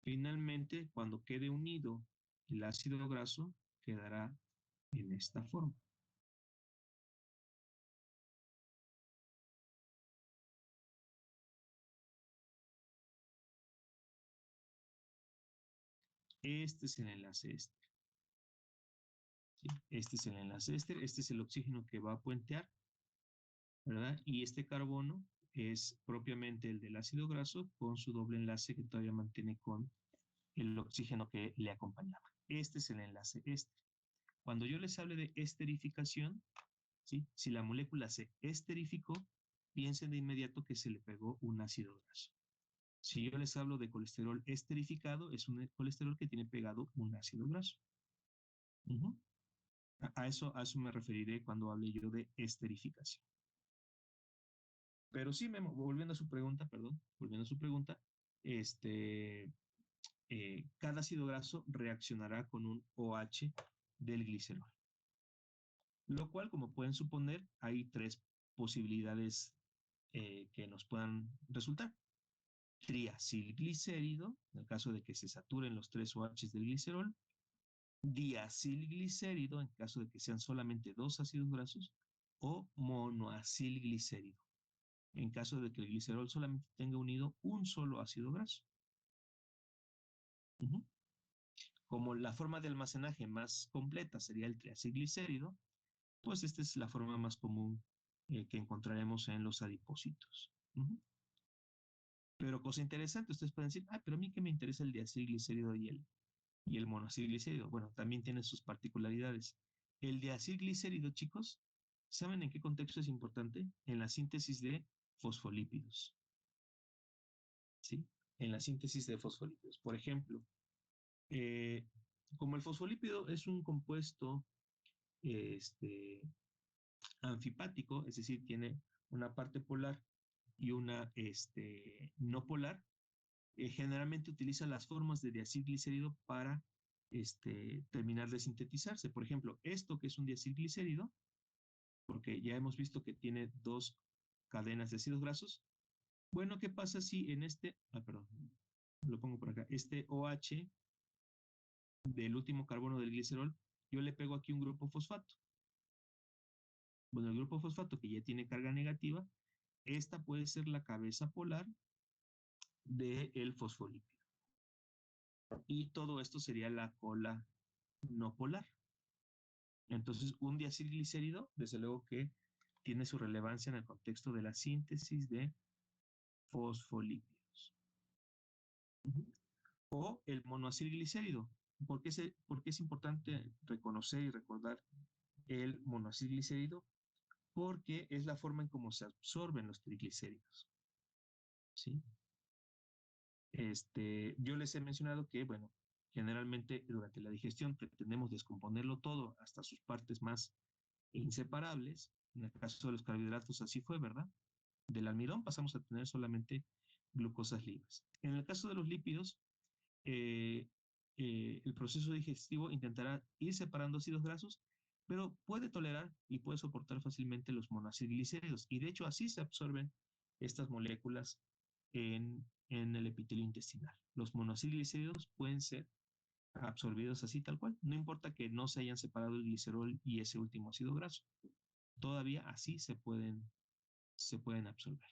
Finalmente, cuando quede unido el ácido graso quedará en esta forma. Este es el enlace éster. ¿Sí? Este es el enlace éster, este es el oxígeno que va a puentear, ¿verdad? Y este carbono es propiamente el del ácido graso con su doble enlace que todavía mantiene con el oxígeno que le acompañaba. Este es el enlace éster. Cuando yo les hable de esterificación, ¿sí? Si la molécula se esterificó, piensen de inmediato que se le pegó un ácido graso. Si yo les hablo de colesterol esterificado, es un colesterol que tiene pegado un ácido graso. A eso me referiré cuando hable yo de esterificación. Pero sí, Memo, volviendo a su pregunta, cada ácido graso reaccionará con un OH del glicerol. Lo cual, como pueden suponer, hay tres posibilidades que nos puedan resultar. Triacilglicérido, en el caso de que se saturen los tres OHs del glicerol. Diacilglicérido, en caso de que sean solamente dos ácidos grasos. O monoacilglicérido, en caso de que el glicerol solamente tenga unido un solo ácido graso. Como la forma de almacenaje más completa sería el triacilglicérido, pues esta es la forma más común que encontraremos en los adipocitos. Pero cosa interesante, ustedes pueden decir, pero a mí que me interesa el diacilglicérido y el monoacilglicérido. Bueno, también tiene sus particularidades. El diacilglicérido, chicos, ¿saben en qué contexto es importante? En la síntesis de fosfolípidos. ¿Sí? En la síntesis de fosfolípidos. Por ejemplo, como el fosfolípido es un compuesto anfipático, es decir, tiene una parte polar y una no polar, generalmente utiliza las formas de diacilglicérido para terminar de sintetizarse. Por ejemplo, esto que es un diacilglicérido, porque ya hemos visto que tiene dos cadenas de ácidos grasos. Bueno, ¿qué pasa si en lo pongo por acá, este OH del último carbono del glicerol, yo le pego aquí un grupo fosfato? Bueno, el grupo fosfato que ya tiene carga negativa, esta puede ser la cabeza polar del fosfolípido. Y todo esto sería la cola no polar. Entonces, un diacilglicérido, desde luego que tiene su relevancia en el contexto de la síntesis de fosfolípidos. O el monoacilglicérido. ¿Por qué es importante reconocer y recordar el monoacilglicérido? Porque es la forma en cómo se absorben los triglicéridos. ¿Sí? Yo les he mencionado que, bueno, generalmente durante la digestión pretendemos descomponerlo todo hasta sus partes más inseparables. En el caso de los carbohidratos así fue, ¿verdad? Del almidón pasamos a tener solamente glucosas libres. En el caso de los lípidos, el proceso digestivo intentará ir separando ácidos grasos, pero puede tolerar y puede soportar fácilmente los monoacilglicéridos. Y de hecho así se absorben estas moléculas en el epitelio intestinal. Los monoacilglicéridos pueden ser absorbidos así tal cual. No importa que no se hayan separado el glicerol y ese último ácido graso. Todavía así se pueden absorber.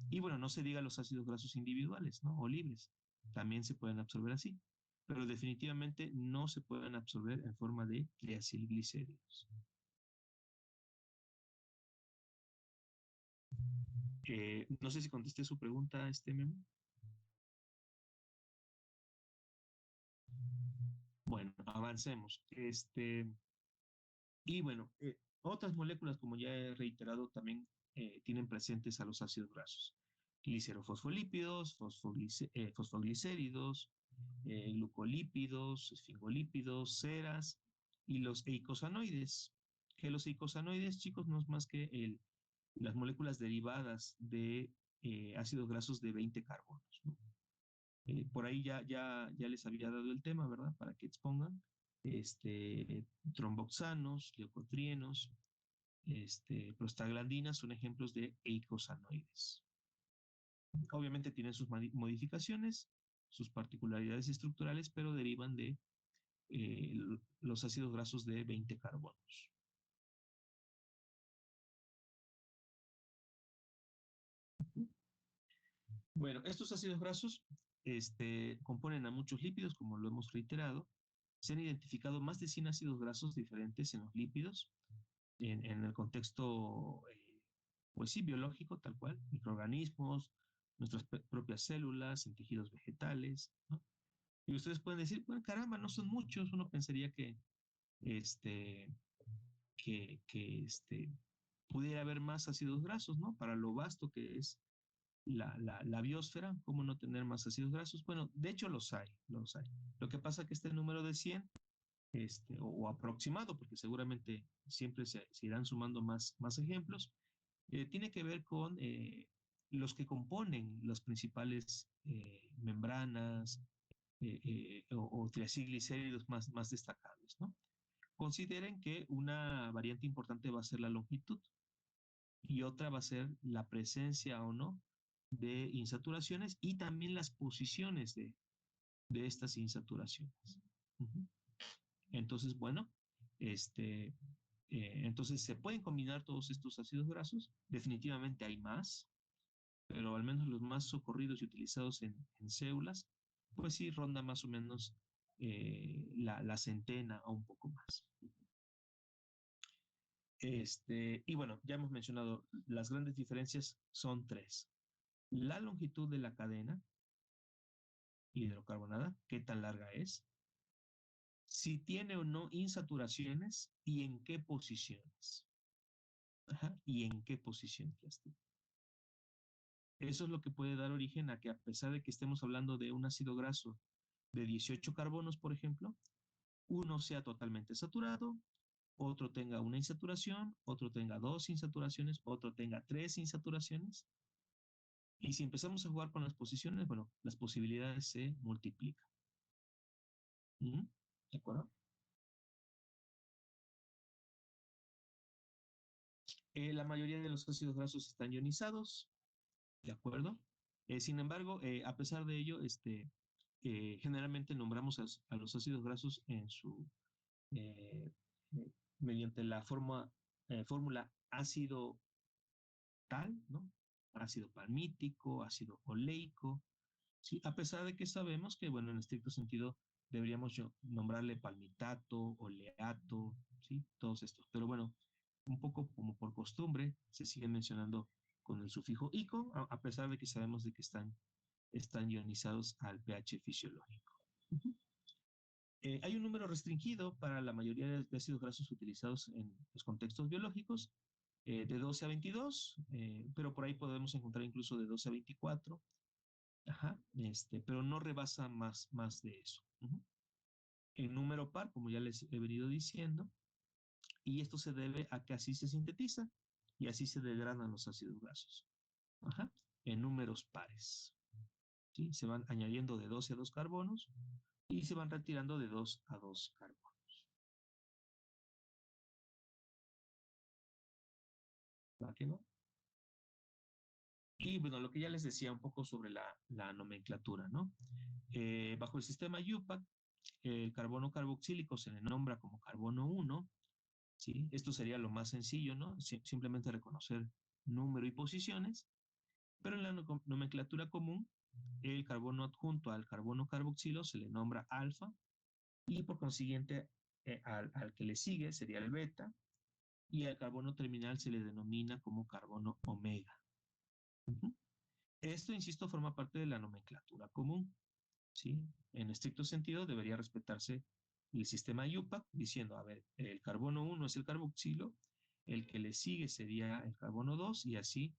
Y bueno, no se diga los ácidos grasos individuales, ¿no? O libres. También se pueden absorber así. Pero definitivamente no se pueden absorber en forma de triacilglicéridos. No sé si contesté su pregunta, Memo. Bueno, avancemos. Y bueno, otras moléculas, como ya he reiterado, también tienen presentes a los ácidos grasos. Glicerofosfolípidos, fosfoglicéridos, glucolípidos, esfingolípidos, ceras y los eicosanoides. Que los eicosanoides, chicos, no es más que las moléculas derivadas de ácidos grasos de 20 carbonos, ¿no? Por ahí ya les había dado el tema, ¿verdad? Para que expongan tromboxanos, leucotrienos, prostaglandinas son ejemplos de eicosanoides. Obviamente tienen sus modificaciones, sus particularidades estructurales, pero derivan de los ácidos grasos de 20 carbonos. Bueno, estos ácidos grasos componen a muchos lípidos, como lo hemos reiterado. Se han identificado más de 100 ácidos grasos diferentes en los lípidos, en el contexto, pues sí, biológico, tal cual, microorganismos, nuestras propias células, en tejidos vegetales, ¿no? Y ustedes pueden decir, bueno, caramba, no son muchos. Uno pensaría que pudiera haber más ácidos grasos, ¿no? Para lo vasto que es la biosfera, ¿cómo no tener más ácidos grasos? Bueno, de hecho los hay, los hay. Lo que pasa es que este número de 100, o aproximado, porque seguramente siempre se irán sumando más ejemplos, tiene que ver con los que componen las principales membranas o triacilglicéridos más destacados, ¿no? Consideren que una variante importante va a ser la longitud y otra va a ser la presencia o no de insaturaciones y también las posiciones de estas insaturaciones. Entonces, bueno, entonces se pueden combinar todos estos ácidos grasos. Definitivamente hay más, pero al menos los más socorridos y utilizados en células, pues sí ronda más o menos la centena o un poco más. Y bueno, ya hemos mencionado, las grandes diferencias son tres. La longitud de la cadena hidrocarbonada, qué tan larga es, si tiene o no insaturaciones y en qué posiciones. Y en qué posiciones las tiene. Eso es lo que puede dar origen a que, a pesar de que estemos hablando de un ácido graso de 18 carbonos, por ejemplo, uno sea totalmente saturado, otro tenga una insaturación, otro tenga 2 insaturaciones, otro tenga 3 insaturaciones. Y si empezamos a jugar con las posiciones, bueno, las posibilidades se multiplican. ¿De acuerdo? La mayoría de los ácidos grasos están ionizados, ¿de acuerdo? Sin embargo, a pesar de ello, generalmente nombramos a los ácidos grasos en su mediante la fórmula ácido tal, ¿no? Ácido palmítico, ácido oleico, ¿sí? A pesar de que sabemos que, bueno, en estricto sentido deberíamos nombrarle palmitato, oleato, ¿sí? Todos estos. Pero bueno, un poco como por costumbre, se sigue mencionando con el sufijo ico, a pesar de que sabemos de que están ionizados al pH fisiológico. Hay un número restringido para la mayoría de ácidos grasos utilizados en los contextos biológicos, de 12 a 22, pero por ahí podemos encontrar incluso de 12 a 24, pero no rebasa más de eso. En número par, como ya les he venido diciendo, y esto se debe a que así se sintetiza y así se degradan los ácidos grasos. En números pares. ¿Sí? Se van añadiendo de 12 a 2 carbonos y se van retirando de 2 a 2 carbonos. ¿Va que no? Y bueno, lo que ya les decía un poco sobre la nomenclatura, ¿no? Bajo el sistema IUPAC, el carbono carboxílico se le nombra como carbono 1, ¿sí? Esto sería lo más sencillo, ¿no? Simplemente reconocer número y posiciones, pero en la nomenclatura común, el carbono adjunto al carbono carboxilo se le nombra alfa y por consiguiente al que le sigue sería el beta y al carbono terminal se le denomina como carbono omega. Esto, insisto, forma parte de la nomenclatura común, ¿sí? En estricto sentido debería respetarse el sistema IUPAC diciendo, a ver, el carbono 1 es el carboxilo, el que le sigue sería el carbono 2 y así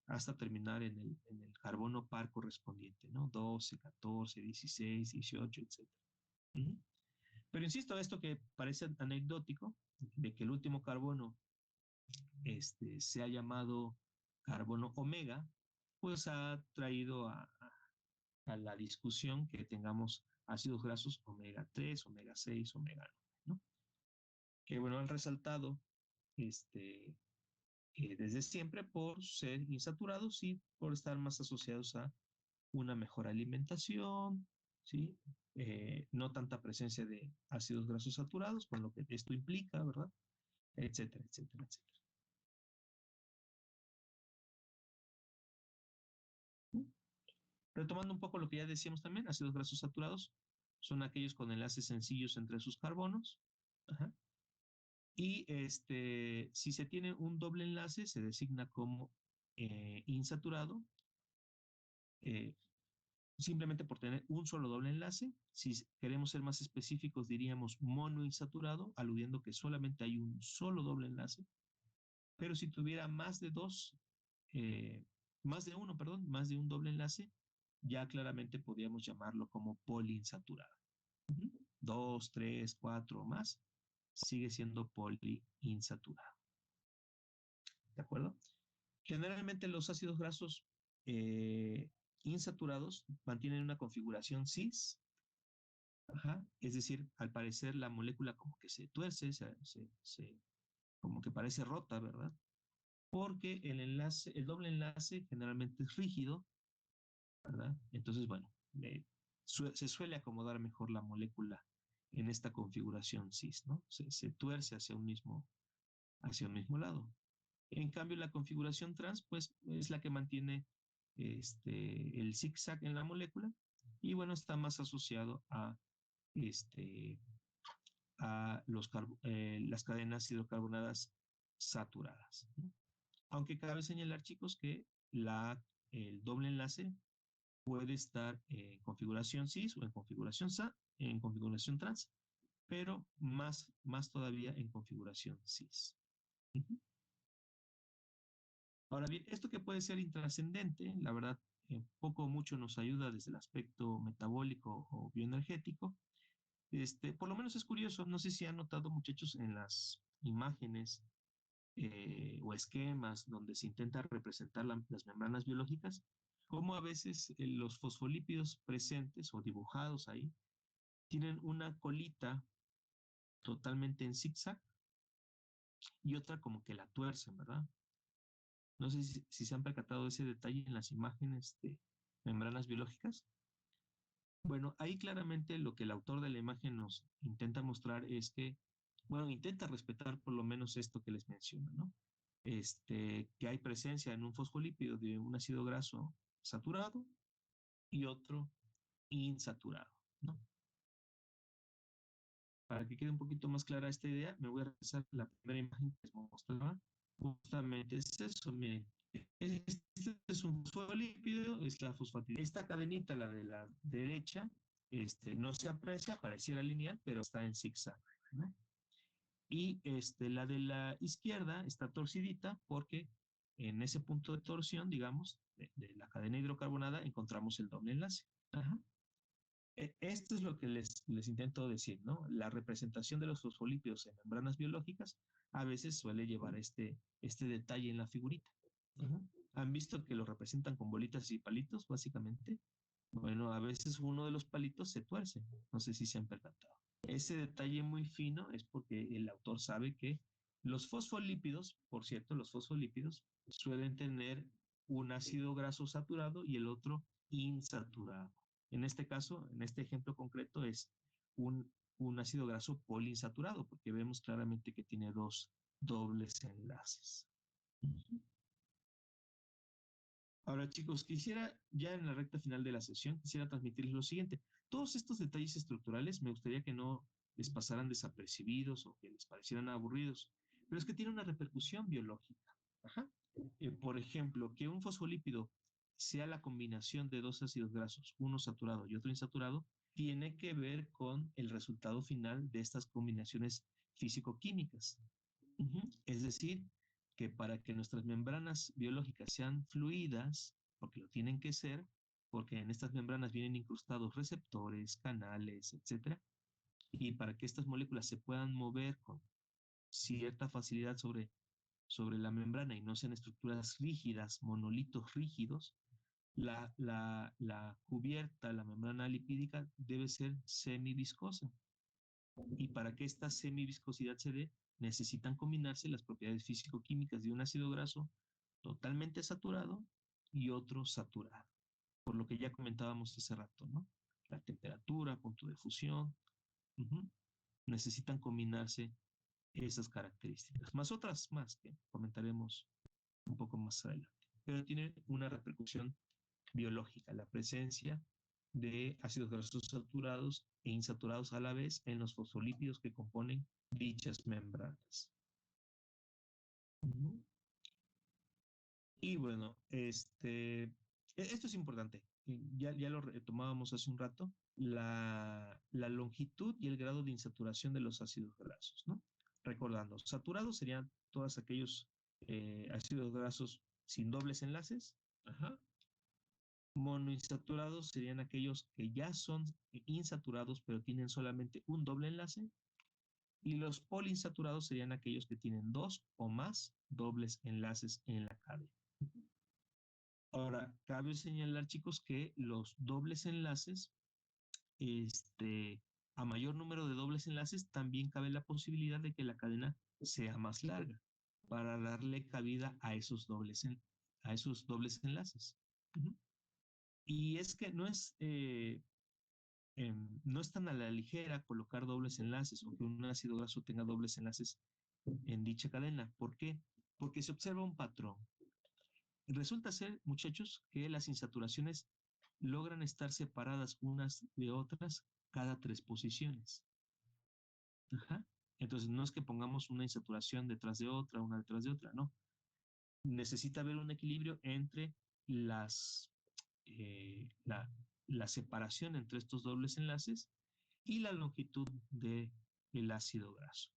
hasta terminar en el carbono par correspondiente, ¿no? 12, 14, 16, 18, etc. Pero insisto, esto que parece anecdótico, de que el último carbono se ha llamado carbono omega, pues ha traído a la discusión que tengamos ácidos grasos omega 3, omega 6, omega 9, ¿no? Que bueno, han resaltado desde siempre por ser insaturados y por estar más asociados a una mejor alimentación, ¿sí? No tanta presencia de ácidos grasos saturados, con lo que esto implica, ¿verdad? Etcétera, etcétera, etcétera. Retomando un poco lo que ya decíamos también, ácidos grasos saturados son aquellos con enlaces sencillos entre sus carbonos. Ajá. Y si se tiene un doble enlace, se designa como insaturado, simplemente por tener un solo doble enlace. Si queremos ser más específicos, diríamos monoinsaturado, aludiendo que solamente hay un solo doble enlace. Pero si tuviera más de más de un doble enlace, ya claramente podríamos llamarlo como poliinsaturado. 2, 3, 4 o más, sigue siendo poliinsaturado. ¿De acuerdo? Generalmente los ácidos grasos insaturados mantienen una configuración cis. Ajá. Es decir, al parecer la molécula como que se tuerce, como que parece rota, ¿verdad? Porque el doble enlace generalmente es rígido, ¿verdad? Entonces, bueno, se suele acomodar mejor la molécula en esta configuración cis, ¿no? Se tuerce hacia un mismo lado. En cambio, la configuración trans, pues, es la que mantiene el zigzag en la molécula y, bueno, está más asociado a las cadenas hidrocarbonadas saturadas, ¿no? Aunque cabe señalar, chicos, que el doble enlace puede estar en configuración cis o en configuración trans, pero más todavía en configuración cis. Ahora bien, esto que puede ser intrascendente, la verdad, poco o mucho nos ayuda desde el aspecto metabólico o bioenergético. Por lo menos es curioso, no sé si han notado, muchachos, en las imágenes o esquemas donde se intenta representar las membranas biológicas, cómo a veces los fosfolípidos presentes o dibujados ahí tienen una colita totalmente en zigzag y otra como que la tuercen, ¿verdad? No sé si se han percatado de ese detalle en las imágenes de membranas biológicas. Bueno, ahí claramente lo que el autor de la imagen nos intenta mostrar es que, bueno, intenta respetar por lo menos esto que les menciono, ¿no? Que hay presencia en un fosfolípido de un ácido graso saturado y otro insaturado, ¿no? Para que quede un poquito más clara esta idea, me voy a regresar a la primera imagen que les mostraba. Justamente es eso, miren. Este es un fosfolípido, es la fosfatidina. Esta cadenita, la de la derecha, no se aprecia, pareciera lineal, pero está en zigzag, ¿no? Y la de la izquierda está torcidita porque en ese punto de torsión, digamos, de la cadena hidrocarbonada, encontramos el doble enlace. Ajá. Esto es lo que les intento decir, ¿no? La representación de los fosfolípidos en membranas biológicas a veces suele llevar este detalle en la figurita. Uh-huh. ¿Han visto que lo representan con bolitas y palitos, básicamente? Bueno, a veces uno de los palitos se tuerce. No sé si se han percatado. Ese detalle muy fino es porque el autor sabe que los fosfolípidos, por cierto, los fosfolípidos suelen tener un ácido graso saturado y el otro insaturado. En este caso, en este ejemplo concreto, es un ácido graso poliinsaturado, porque vemos claramente que tiene dos dobles enlaces. Ahora, chicos, quisiera, ya en la recta final de la sesión, quisiera transmitirles lo siguiente. Todos estos detalles estructurales me gustaría que no les pasaran desapercibidos o que les parecieran aburridos, pero es que tiene una repercusión biológica. Ajá. Por ejemplo, que un fosfolípido sea la combinación de dos ácidos grasos, uno saturado y otro insaturado, tiene que ver con el resultado final de estas combinaciones físico-químicas. Es decir, que para que nuestras membranas biológicas sean fluidas, porque lo tienen que ser, porque en estas membranas vienen incrustados receptores, canales, etcétera, y para que estas moléculas se puedan mover con cierta facilidad sobre la membrana y no sean estructuras rígidas, monolitos rígidos, la cubierta, la membrana lipídica debe ser semiviscosa. Y para que esta semiviscosidad se dé, necesitan combinarse las propiedades físico-químicas de un ácido graso totalmente saturado y otro saturado. Por lo que ya comentábamos hace rato, ¿no? la temperatura, punto de fusión. Necesitan combinarse esas características, más otras más que comentaremos un poco más adelante. Pero tiene una repercusión biológica, la presencia de ácidos grasos saturados e insaturados a la vez en los fosfolípidos que componen dichas membranas. Y bueno, esto es importante. Ya lo retomábamos hace un rato, la longitud y el grado de insaturación de los ácidos grasos, ¿no? Recordando, saturados serían todos aquellos ácidos grasos sin dobles enlaces. Monoinsaturados serían aquellos que ya son insaturados pero tienen solamente un doble enlace. Y los poliinsaturados serían aquellos que tienen dos o más dobles enlaces en la cadena. Ahora, cabe señalar, chicos, que los dobles enlaces, a mayor número de dobles enlaces, también cabe la posibilidad de que la cadena sea más larga para darle cabida a esos dobles enlaces. Y es que no es tan a la ligera colocar dobles enlaces o que un ácido graso tenga dobles enlaces en dicha cadena. ¿Por qué? Porque se observa un patrón. Resulta ser, muchachos, que las insaturaciones logran estar separadas unas de otras cada 3 posiciones. Entonces, no es que pongamos una insaturación detrás de otra, una detrás de otra, no. Necesita haber un equilibrio entre la separación entre estos dobles enlaces y la longitud del ácido graso.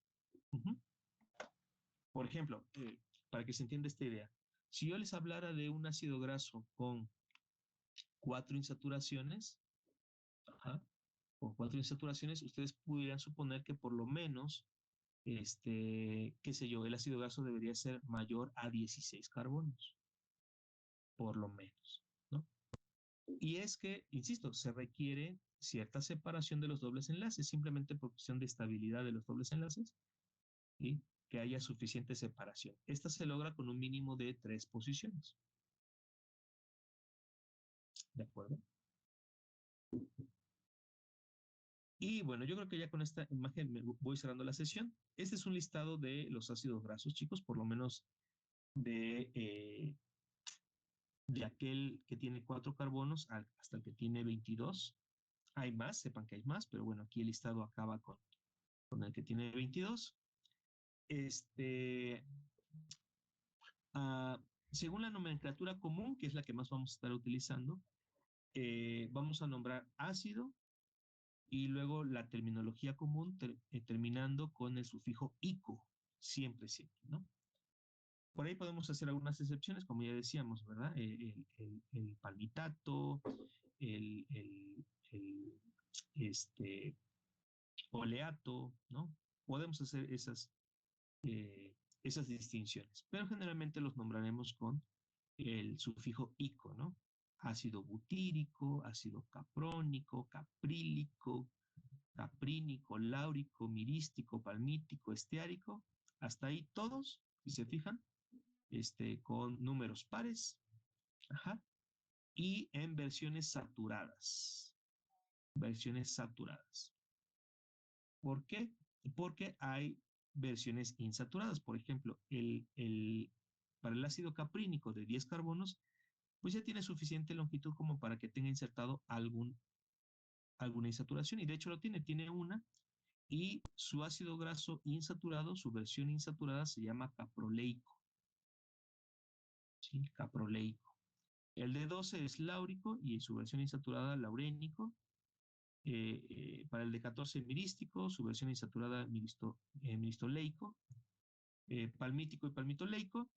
Por ejemplo, para que se entienda esta idea, si yo les hablara de un ácido graso con 4 insaturaciones, ustedes pudieran suponer que por lo menos, qué sé yo, el ácido graso debería ser mayor a 16 carbonos, por lo menos, ¿no? Y es que, insisto, se requiere cierta separación de los dobles enlaces, simplemente por cuestión de estabilidad de los dobles enlaces, y que haya suficiente separación. Esta se logra con un mínimo de 3 posiciones. ¿De acuerdo? Y bueno, yo creo que ya con esta imagen me voy cerrando la sesión. Este es un listado de los ácidos grasos, chicos, por lo menos de aquel que tiene 4 carbonos hasta el que tiene 22. Hay más, sepan que hay más, pero bueno, aquí el listado acaba con el que tiene 22. Según la nomenclatura común, que es la que más vamos a estar utilizando, vamos a nombrar ácido y luego la terminología común terminando con el sufijo ico, siempre, ¿no? Por ahí podemos hacer algunas excepciones, como ya decíamos, ¿verdad? El palmitato, el oleato, ¿no? Podemos hacer esas distinciones, pero generalmente los nombraremos con el sufijo ico, ¿no? Ácido butírico, ácido caprónico, caprílico, caprínico, láurico, mirístico, palmítico, esteárico, hasta ahí todos, si se fijan, con números pares, y en versiones saturadas. Versiones saturadas. ¿Por qué? Porque hay versiones insaturadas. Por ejemplo, para el ácido caprínico de 10 carbonos, pues ya tiene suficiente longitud como para que tenga insertado alguna insaturación, y de hecho lo tiene una, y su ácido graso insaturado, su versión insaturada se llama caproleico. ¿Sí? Caproleico. El de 12 es láurico y su versión insaturada laurénico. Para el de 14 mirístico, su versión insaturada miristoleico. Palmítico y palmitoleico.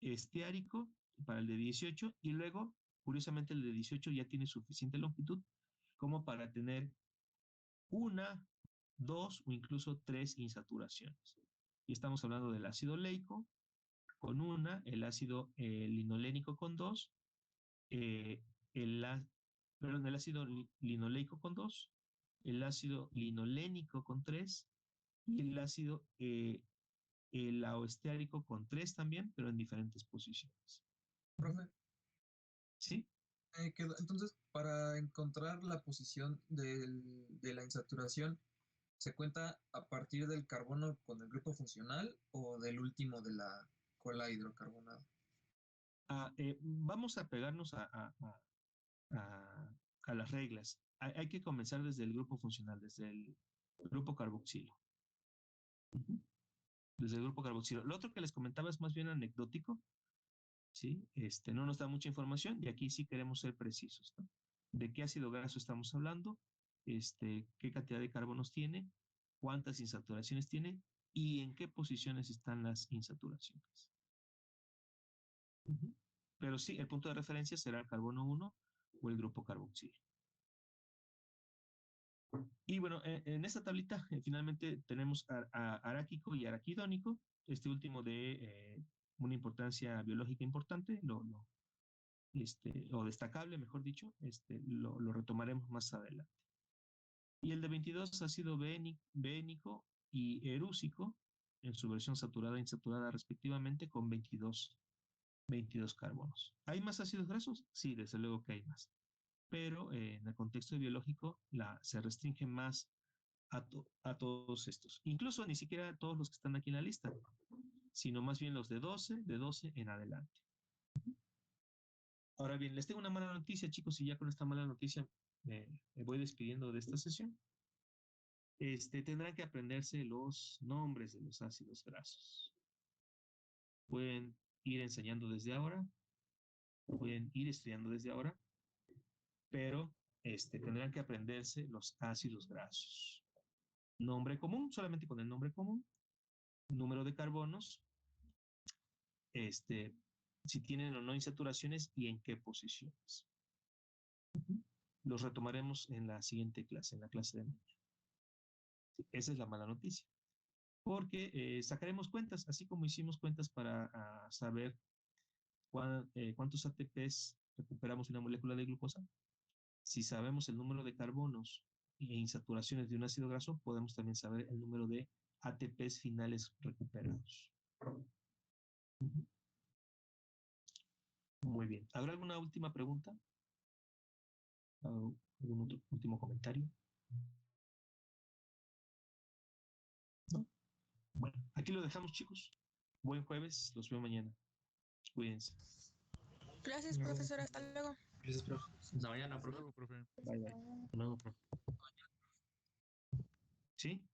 Esteárico para el de 18, y luego, curiosamente, el de 18 ya tiene suficiente longitud como para tener una, dos o incluso 3 insaturaciones. Y estamos hablando del ácido leico con una, el ácido linolénico con 2, el ácido linoleico con 2, el ácido linolénico con 3 y el ácido laoesteárico con 3 también, pero en diferentes posiciones. Profe. ¿Sí? Entonces, para encontrar la posición de la insaturación, ¿se cuenta a partir del carbono con el grupo funcional o del último de la cola hidrocarbonada? Vamos a pegarnos a las reglas. Hay que comenzar desde el grupo funcional, desde el grupo carboxilo. Desde el grupo carboxilo. Lo otro que les comentaba es más bien anecdótico, ¿sí? No nos da mucha información y aquí sí queremos ser precisos, ¿no? ¿De qué ácido graso estamos hablando? ¿Qué cantidad de carbonos tiene? ¿Cuántas insaturaciones tiene? ¿Y en qué posiciones están las insaturaciones? Pero sí, el punto de referencia será el carbono 1 o el grupo carboxilo. Y bueno, en esta tablita finalmente tenemos aráquico y araquidónico, este último de una importancia biológica importante, o destacable, mejor dicho, lo retomaremos más adelante. Y el de 22 ácido bénico y erúsico, en su versión saturada e insaturada respectivamente, con 22 carbonos. ¿Hay más ácidos grasos? Sí, desde luego que hay más. Pero en el contexto biológico se restringe más a todos estos. Incluso ni siquiera a todos los que están aquí en la lista, sino más bien los de 12 en adelante. Ahora bien, les tengo una mala noticia, chicos, y ya con esta mala noticia me voy despidiendo de esta sesión. Tendrán que aprenderse los nombres de los ácidos grasos. Pueden ir enseñando desde ahora, pueden ir estudiando desde ahora, pero tendrán que aprenderse los ácidos grasos. Nombre común, solamente con el nombre común, número de carbonos, si tienen o no insaturaciones y en qué posiciones. Los retomaremos en la siguiente clase, en la clase de mañana. Esa es la mala noticia. Porque sacaremos cuentas, así como hicimos cuentas para saber cuántos ATPs recuperamos en una molécula de glucosa. Si sabemos el número de carbonos e insaturaciones de un ácido graso, podemos también saber el número de ATPs finales recuperados. Muy bien. ¿Habrá alguna última pregunta? ¿Algún otro último comentario? ¿No? Bueno, aquí lo dejamos, chicos. Buen jueves, los veo mañana. Cuídense. Gracias, profesor. Hasta luego. Gracias, profe. Hasta mañana, profe. Hasta luego, profe. Bye, bye. Hasta luego, profe. ¿Sí?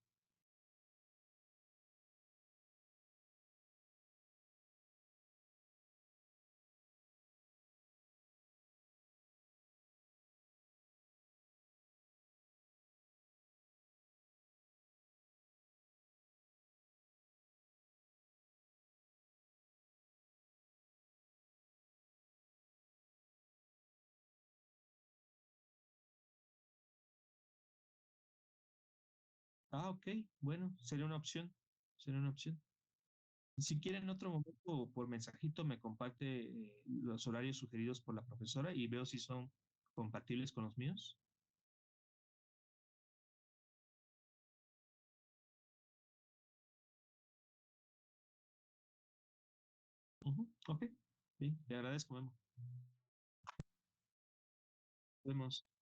Ok. Bueno, sería una opción. Sería una opción. Si quieren en otro momento por mensajito me comparte los horarios sugeridos por la profesora y veo si son compatibles con los míos. Ok, bien, te agradezco, Memo. Nos vemos.